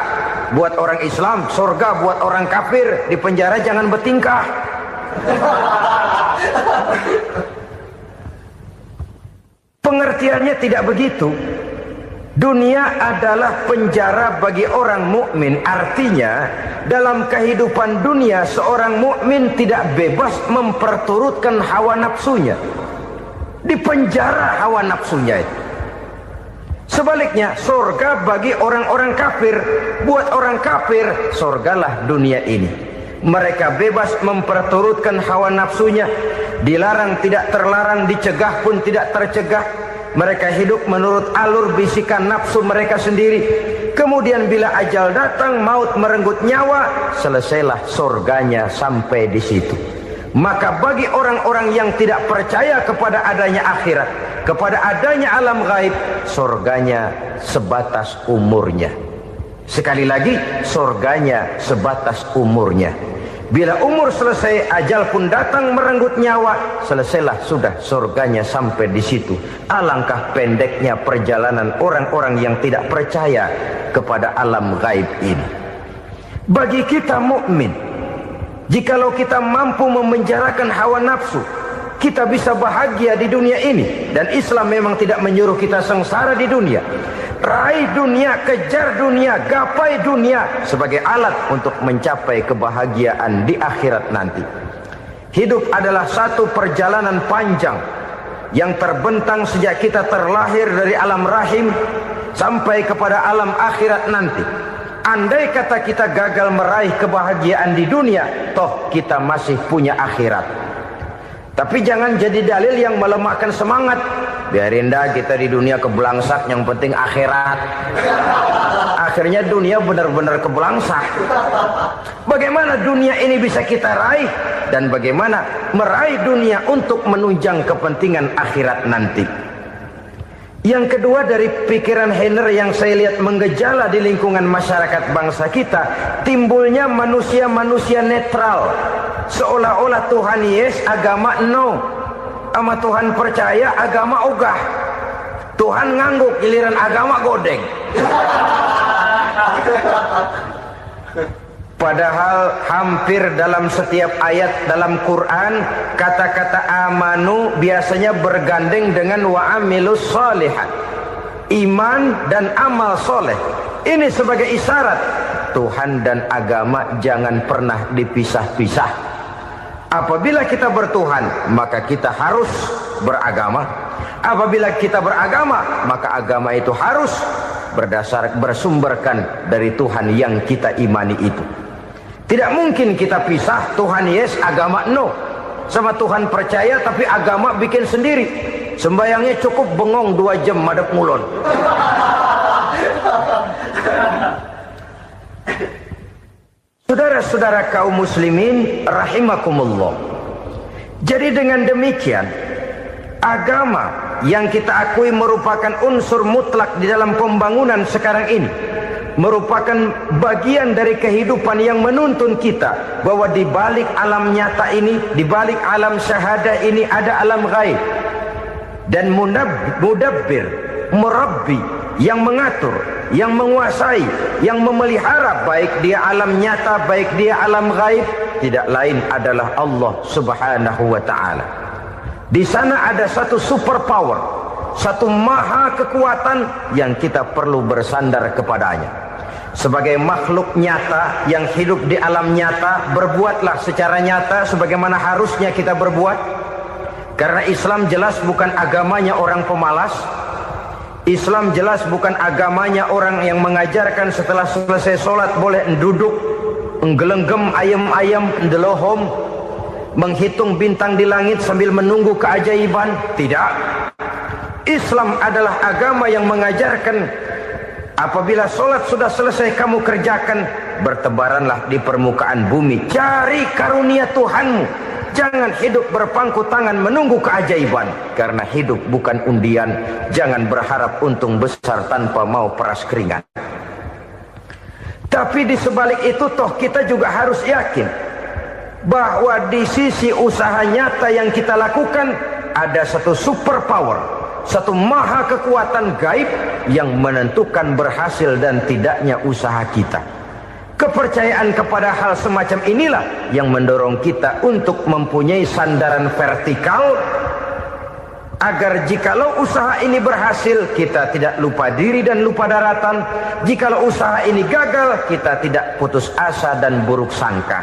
buat orang Islam, surga buat orang kafir. Di penjara jangan bertingkah. Pengertiannya tidak begitu. Dunia adalah penjara bagi orang mukmin. Artinya dalam kehidupan dunia seorang mukmin tidak bebas memperturutkan hawa nafsunya. Di penjara hawa nafsunya itu. Sebaliknya, surga bagi orang-orang kafir. Buat orang kafir, surgalah dunia ini. Mereka bebas memperturutkan hawa nafsunya. Dilarang tidak terlarang, dicegah pun tidak tercegah. Mereka hidup menurut alur bisikan nafsu mereka sendiri. Kemudian bila ajal datang, maut merenggut nyawa, selesailah surganya sampai di situ. Maka bagi orang-orang yang tidak percaya kepada adanya akhirat, kepada adanya alam gaib, surganya sebatas umurnya. Sekali lagi, surganya sebatas umurnya. Bila umur selesai, ajal pun datang merenggut nyawa, selesailah sudah surganya sampai di situ. Alangkah pendeknya perjalanan orang-orang yang tidak percaya kepada alam gaib ini. Bagi kita mukmin, jikalau kita mampu memenjarakan hawa nafsu, kita bisa bahagia di dunia ini. Dan Islam memang tidak menyuruh kita sengsara di dunia. Raih dunia, kejar dunia, gapai dunia sebagai alat untuk mencapai kebahagiaan di akhirat nanti. Hidup adalah satu perjalanan panjang yang terbentang sejak kita terlahir dari alam rahim sampai kepada alam akhirat nanti. Andai kata kita gagal meraih kebahagiaan di dunia, toh kita masih punya akhirat. Tapi jangan jadi dalil yang melemahkan semangat. Biarin dah kita di dunia kebelangsak, yang penting akhirat. Akhirnya dunia benar-benar kebelangsak. Bagaimana dunia ini bisa kita raih, dan bagaimana meraih dunia untuk menunjang kepentingan akhirat nanti. Yang kedua, dari pikiran Heiner yang saya lihat menggejala di lingkungan masyarakat bangsa kita, timbulnya manusia-manusia netral. Seolah-olah Tuhan yes, agama no. Sama Tuhan percaya, agama ogah. Tuhan ngangguk, giliran agama godeng. Padahal hampir dalam setiap ayat dalam Quran, kata-kata amanu biasanya bergandeng dengan wa amilus sholihat. Iman dan amal soleh. Ini sebagai isyarat Tuhan dan agama jangan pernah dipisah-pisah. Apabila kita bertuhan, maka kita harus beragama. Apabila kita beragama, maka agama itu harus bersumberkan dari Tuhan yang kita imani itu. Tidak mungkin kita pisah, Tuhan yes, agama no. Sama Tuhan percaya tapi agama bikin sendiri. Sembayangnya cukup bengong 2 jam madep ngulon. Saudara-saudara kaum muslimin rahimakumullah. Jadi dengan demikian, agama yang kita akui merupakan unsur mutlak di dalam pembangunan sekarang ini, merupakan bagian dari kehidupan yang menuntun kita bahwa di balik alam nyata ini, di balik alam syahadah ini ada alam gaib. Dan mudabbir, murabbi, yang mengatur, yang menguasai, yang memelihara baik dia alam nyata, baik dia alam gaib, tidak lain adalah Allah Subhanahu wa ta'ala. Di sana ada satu super power, satu maha kekuatan yang kita perlu bersandar kepadanya. Sebagai makhluk nyata yang hidup di alam nyata, berbuatlah secara nyata sebagaimana harusnya kita berbuat. Karena Islam jelas bukan agamanya orang pemalas. Islam jelas bukan agamanya orang yang mengajarkan setelah selesai sholat boleh duduk, nggelenggem ayam-ayam, ndelohom, menghitung bintang di langit sambil menunggu keajaiban. Tidak. Islam adalah agama yang mengajarkan apabila sholat sudah selesai kamu kerjakan, bertebaranlah di permukaan bumi, cari karunia Tuhanmu. Jangan hidup berpangku tangan menunggu keajaiban. Karena hidup bukan undian. Jangan berharap untung besar tanpa mau peras keringat. Tapi di sebalik itu toh kita juga harus yakin bahwa di sisi usaha nyata yang kita lakukan ada satu super power, satu maha kekuatan gaib yang menentukan berhasil dan tidaknya usaha kita. Kepercayaan kepada hal semacam inilah yang mendorong kita untuk mempunyai sandaran vertikal, agar jikalau usaha ini berhasil, kita tidak lupa diri dan lupa daratan. Jikalau usaha ini gagal, kita tidak putus asa dan buruk sangka,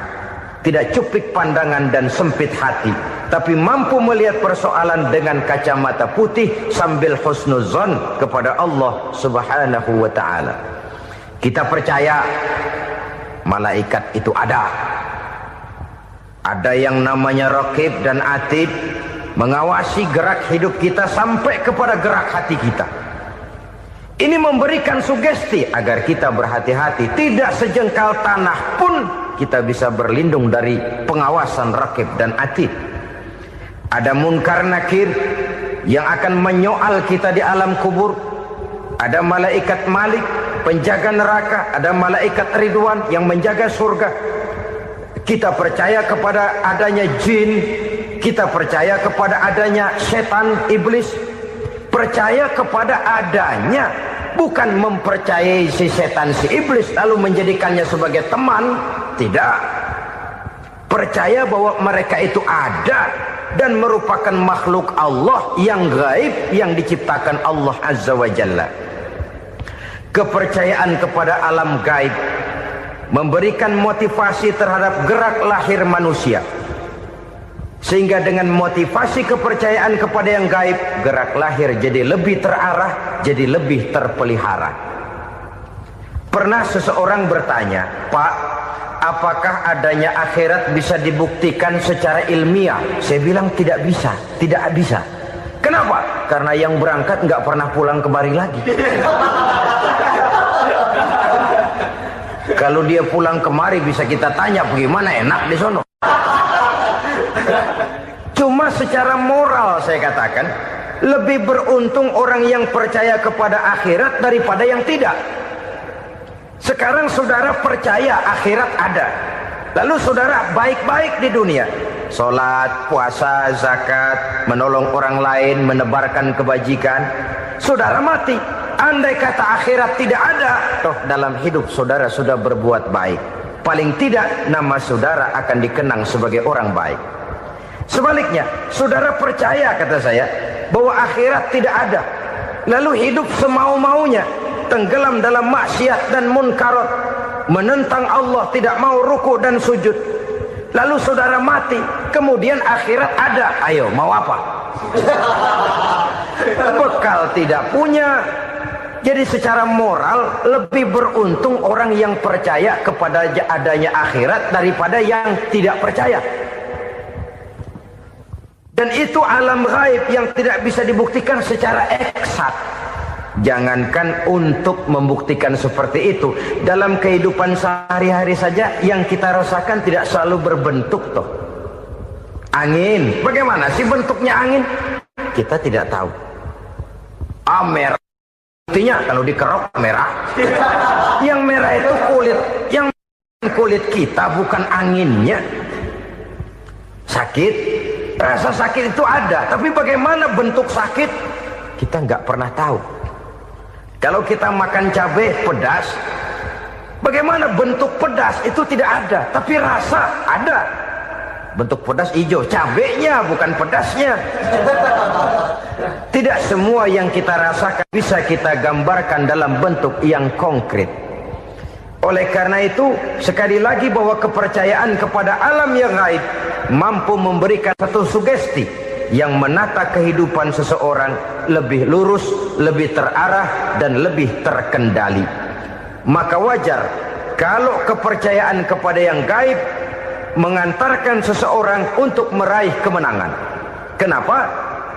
tidak cupik pandangan dan sempit hati, tapi mampu melihat persoalan dengan kacamata putih sambil husnuzon kepada Allah Subhanahu wa ta'ala. Kita percaya malaikat itu ada. Ada yang namanya raqib dan atid, mengawasi gerak hidup kita sampai kepada gerak hati kita. Ini memberikan sugesti agar kita berhati-hati. Tidak sejengkal tanah pun kita bisa berlindung dari pengawasan rakib dan atid. Ada munkar nakir yang akan menyoal kita di alam kubur. Ada malaikat Malik, penjaga neraka. Ada malaikat Ridwan yang menjaga surga. Kita percaya kepada adanya jin. Kita percaya kepada adanya setan, iblis. Percaya kepada adanya, bukan mempercayai si setan, si iblis lalu menjadikannya sebagai teman. Tidak. Percaya bahwa mereka itu ada dan merupakan makhluk Allah yang gaib, yang diciptakan Allah Azza wa Jalla. Kepercayaan kepada alam gaib memberikan motivasi terhadap gerak lahir manusia, sehingga dengan motivasi kepercayaan kepada yang gaib, gerak lahir jadi lebih terarah, jadi lebih terpelihara. Pernah seseorang bertanya, "Pak, apakah adanya akhirat bisa dibuktikan secara ilmiah?" Saya bilang tidak bisa, tidak bisa. Kenapa? Karena yang berangkat nggak pernah pulang kemari lagi. Kalau dia pulang kemari bisa kita tanya bagaimana enak di sono. Cuma secara moral saya katakan, lebih beruntung orang yang percaya kepada akhirat daripada yang tidak. Sekarang saudara percaya akhirat ada, lalu saudara baik-baik di dunia, sholat, puasa, zakat, menolong orang lain, menebarkan kebajikan. Saudara mati, andai kata akhirat tidak ada, toh dalam hidup saudara sudah berbuat baik. Paling tidak nama saudara akan dikenang sebagai orang baik. Sebaliknya, saudara percaya, kata saya, bahwa akhirat tidak ada, lalu hidup semau-maunya, tenggelam dalam maksiat dan munkarat, menentang Allah, tidak mau ruku dan sujud. Lalu saudara mati, kemudian akhirat ada. Ayo, mau apa? Bekal tidak punya. Jadi secara moral lebih beruntung orang yang percaya kepada adanya akhirat daripada yang tidak percaya. Dan itu alam gaib yang tidak bisa dibuktikan secara eksak. Jangankan untuk membuktikan seperti itu, dalam kehidupan sehari-hari saja yang kita rasakan tidak selalu berbentuk toh. Angin, bagaimana sih bentuknya angin? Kita tidak tahu. Merah, buktinya kalau dikerok merah. Yang merah itu kulit, yang kulit kita bukan anginnya. Sakit, rasa sakit itu ada, tapi bagaimana bentuk sakit? Kita nggak pernah tahu. Kalau kita makan cabai pedas, bagaimana bentuk pedas itu tidak ada, tapi rasa ada. Bentuk pedas hijau, cabainya bukan pedasnya. Tidak semua yang kita rasakan bisa kita gambarkan dalam bentuk yang konkret. Oleh karena itu, sekali lagi bahwa kepercayaan kepada alam yang gaib mampu memberikan satu sugesti yang menata kehidupan seseorang lebih lurus, lebih terarah, dan lebih terkendali. Maka wajar kalau kepercayaan kepada yang gaib mengantarkan seseorang untuk meraih kemenangan. Kenapa?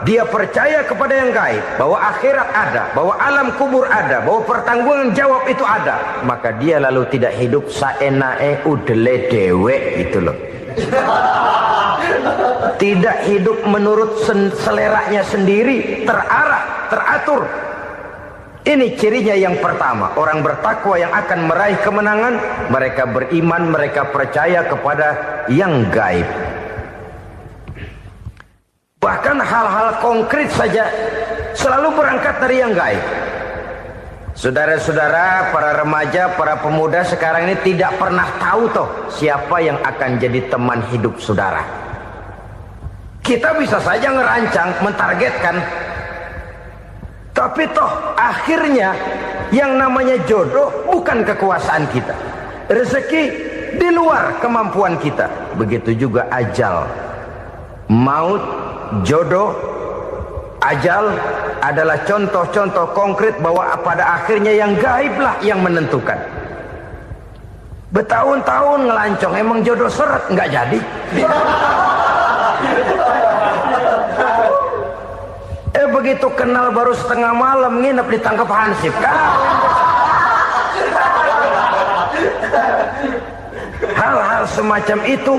Dia percaya kepada yang gaib, bahwa akhirat ada, bahwa alam kubur ada, bahwa pertanggungan jawab itu ada. Maka dia lalu tidak hidup saenae udele dewe gitu loh. Tidak hidup menurut seleranya sendiri, terarah, teratur. Ini cirinya yang pertama. Orang bertakwa yang akan meraih kemenangan, mereka beriman, mereka percaya kepada yang gaib. Bahkan hal-hal konkret saja selalu berangkat dari yang gaib. Saudara-saudara, para remaja, para pemuda sekarang ini tidak pernah tahu toh siapa yang akan jadi teman hidup saudara. Kita bisa saja ngerancang, mentargetkan, tapi toh akhirnya yang namanya jodoh bukan kekuasaan kita. Rezeki di luar kemampuan kita. Begitu juga ajal, maut, jodoh, ajal adalah contoh-contoh konkret bahwa pada akhirnya yang gaib lah yang menentukan. Bertahun-tahun ngelancong, emang jodoh seret nggak jadi. begitu kenal baru setengah malam nginep ditangkap hansip. Hal-hal semacam itu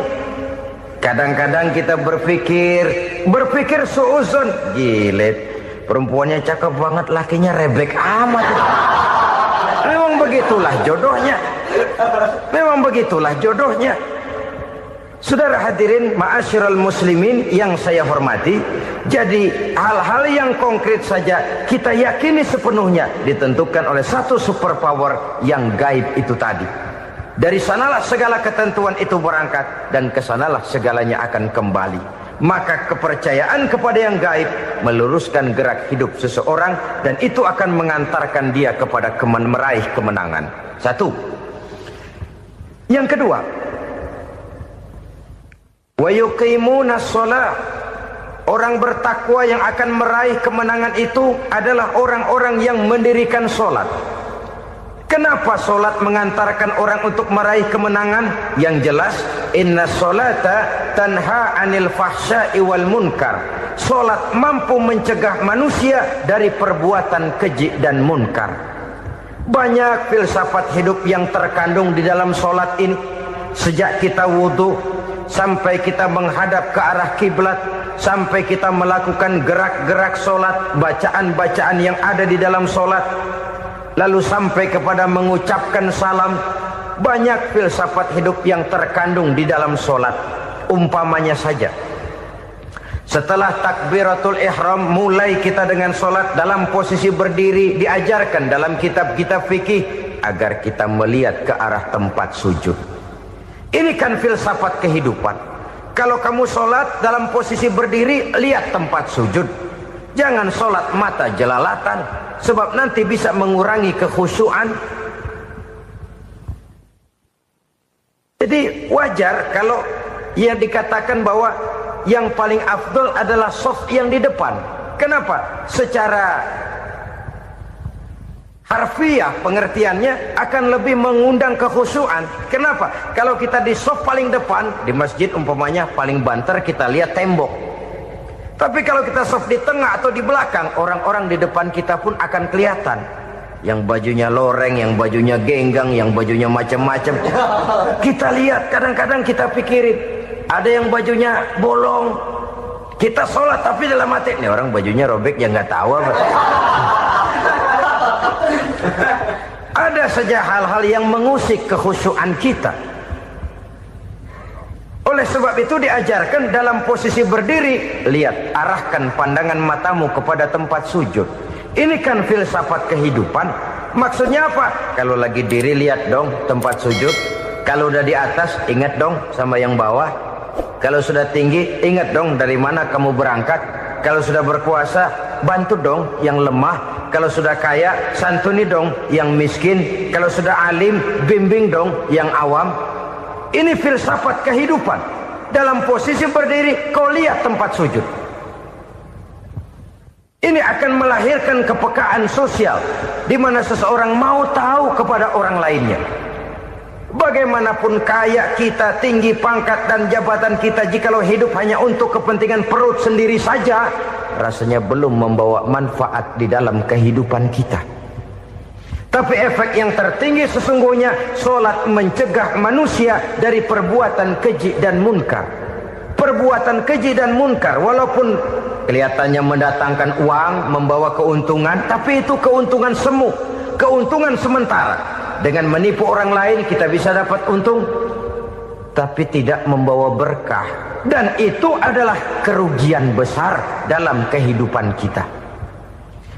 kadang-kadang kita berpikir suuzon, gilet, perempuannya cakep banget, lakinya rebek amat. Memang begitulah jodohnya. Memang begitulah jodohnya. Saudara hadirin ma'asyiral muslimin yang saya hormati, jadi hal-hal yang konkret saja kita yakini sepenuhnya ditentukan oleh satu superpower yang gaib itu tadi. Dari sanalah segala ketentuan itu berangkat dan kesanalah segalanya akan kembali. Maka kepercayaan kepada yang gaib meluruskan gerak hidup seseorang dan itu akan mengantarkan dia kepada meraih kemenangan. Satu. Yang kedua, wa yuqimuna shalah. Orang bertakwa yang akan meraih kemenangan itu adalah orang-orang yang mendirikan sholat. Kenapa sholat mengantarkan orang untuk meraih kemenangan? Yang jelas, inna sholata tanha anil fahsya'i wal munkar. Sholat mampu mencegah manusia dari perbuatan keji dan munkar. Banyak filsafat hidup yang terkandung di dalam sholat ini. Sejak kita wudhu sampai kita menghadap ke arah kiblat, sampai kita melakukan gerak-gerak sholat, bacaan-bacaan yang ada di dalam sholat, lalu sampai kepada mengucapkan salam. Banyak filsafat hidup yang terkandung di dalam sholat. Umpamanya saja, setelah takbiratul ihram mulai kita dengan sholat dalam posisi berdiri, diajarkan dalam kitab-kitab fikih agar kita melihat ke arah tempat sujud. Ini kan filsafat kehidupan. Kalau kamu sholat dalam posisi berdiri, lihat tempat sujud. Jangan sholat mata jelalatan, sebab nanti bisa mengurangi kekhusyuan. Jadi wajar kalau yang dikatakan bahwa yang paling afdol adalah shaf yang di depan. Kenapa? Secara harfiah pengertiannya akan lebih mengundang kekhusyuan. Kenapa? Kalau kita di shaf paling depan, di masjid umpamanya paling banter kita lihat tembok. Tapi kalau kita shaf di tengah atau di belakang, orang-orang di depan kita pun akan kelihatan. Yang bajunya loreng, yang bajunya genggang, yang bajunya macam-macam. Kita lihat, kadang-kadang kita pikirin, ada yang bajunya bolong. Kita sholat tapi dalam hati, nih orang bajunya robek ya nggak tahu apa. Ada saja hal-hal yang mengusik kekhusyuan kita. Oleh sebab itu diajarkan dalam posisi berdiri, lihat, arahkan pandangan matamu kepada tempat sujud. Ini kan filsafat kehidupan. Maksudnya apa? Kalau lagi diri lihat dong tempat sujud. Kalau udah di atas ingat dong sama yang bawah. Kalau sudah tinggi ingat dong dari mana kamu berangkat. Kalau sudah berkuasa bantu dong yang lemah. Kalau sudah kaya santuni dong yang miskin. Kalau sudah alim bimbing dong yang awam. Ini filsafat kehidupan. Dalam posisi berdiri kau lihat tempat sujud. Ini akan melahirkan kepekaan sosial, di mana seseorang mau tahu kepada orang lainnya. Bagaimanapun kaya kita, tinggi pangkat dan jabatan kita, jikalau hidup hanya untuk kepentingan perut sendiri saja, rasanya belum membawa manfaat di dalam kehidupan kita. Tapi efek yang tertinggi sesungguhnya, sholat mencegah manusia dari perbuatan keji dan munkar. Perbuatan keji dan munkar, walaupun kelihatannya mendatangkan uang, membawa keuntungan, tapi itu keuntungan semu, keuntungan sementara. Dengan menipu orang lain kita bisa dapat untung, tapi tidak membawa berkah. Dan itu adalah kerugian besar dalam kehidupan kita.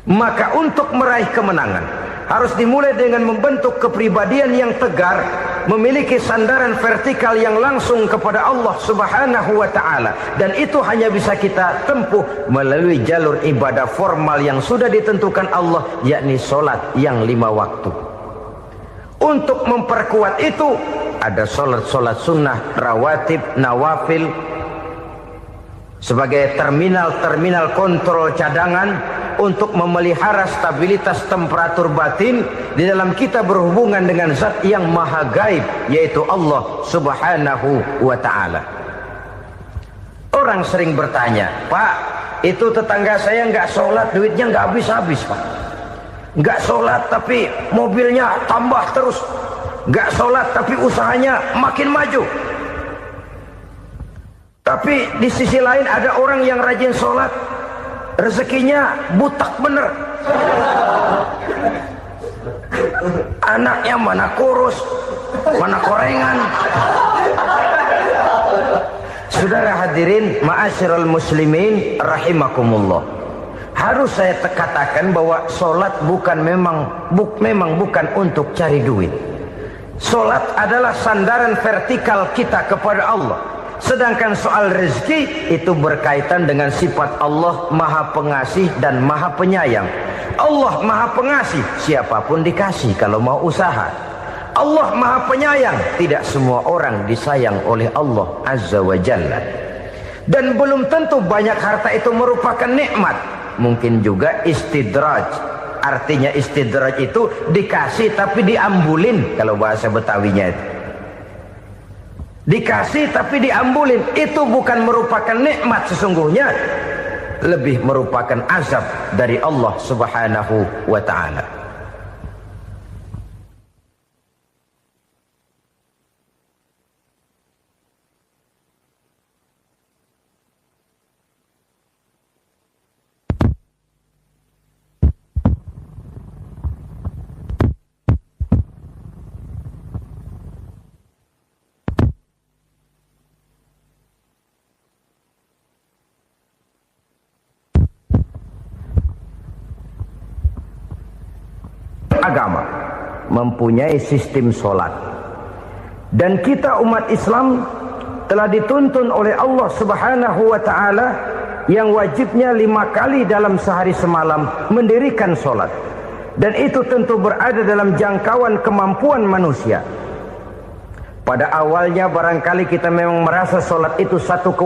Maka untuk meraih kemenangan harus dimulai dengan membentuk kepribadian yang tegar, memiliki sandaran vertikal yang langsung kepada Allah Subhanahu wa ta'ala. Dan itu hanya bisa kita tempuh melalui jalur ibadah formal yang sudah ditentukan Allah, yakni sholat yang 5 waktu. Untuk memperkuat itu ada sholat-sholat sunnah, rawatib, nawafil sebagai terminal kontrol cadangan untuk memelihara stabilitas temperatur batin di dalam kita berhubungan dengan zat yang maha gaib, yaitu Allah Subhanahu wa ta'ala. Orang sering bertanya, Pak, itu tetangga saya nggak sholat, duitnya nggak habis-habis Pak. Nggak sholat tapi mobilnya tambah terus. Nggak sholat tapi usahanya makin maju. Tapi di sisi lain ada orang yang rajin sholat, rezekinya butak bener. Anaknya mana kurus, mana korengan. Saudara hadirin, ma'asyiral muslimin rahimakumullah. Harus saya katakan bahwa sholat memang bukan untuk cari duit. Sholat adalah sandaran vertikal kita kepada Allah. Sedangkan soal rezeki itu berkaitan dengan sifat Allah Maha Pengasih dan Maha Penyayang. Allah Maha Pengasih, siapapun dikasih kalau mau usaha. Allah Maha Penyayang, tidak semua orang disayang oleh Allah Azza wa Jalla. Dan belum tentu banyak harta itu merupakan nikmat. Mungkin juga istidraj. Artinya istidraj itu dikasih tapi diambulin, kalau bahasa Betawinya itu. Dikasih tapi diambulin, itu bukan merupakan nikmat sesungguhnya, lebih merupakan azab dari Allah Subhanahu wa ta'ala. Agama mempunyai sistem sholat, dan kita umat Islam telah dituntun oleh Allah Subhanahu wa ta'ala yang wajibnya 5 kali dalam sehari semalam mendirikan sholat, dan itu tentu berada dalam jangkauan kemampuan manusia. Pada awalnya barangkali kita memang merasa sholat itu satu kewajiban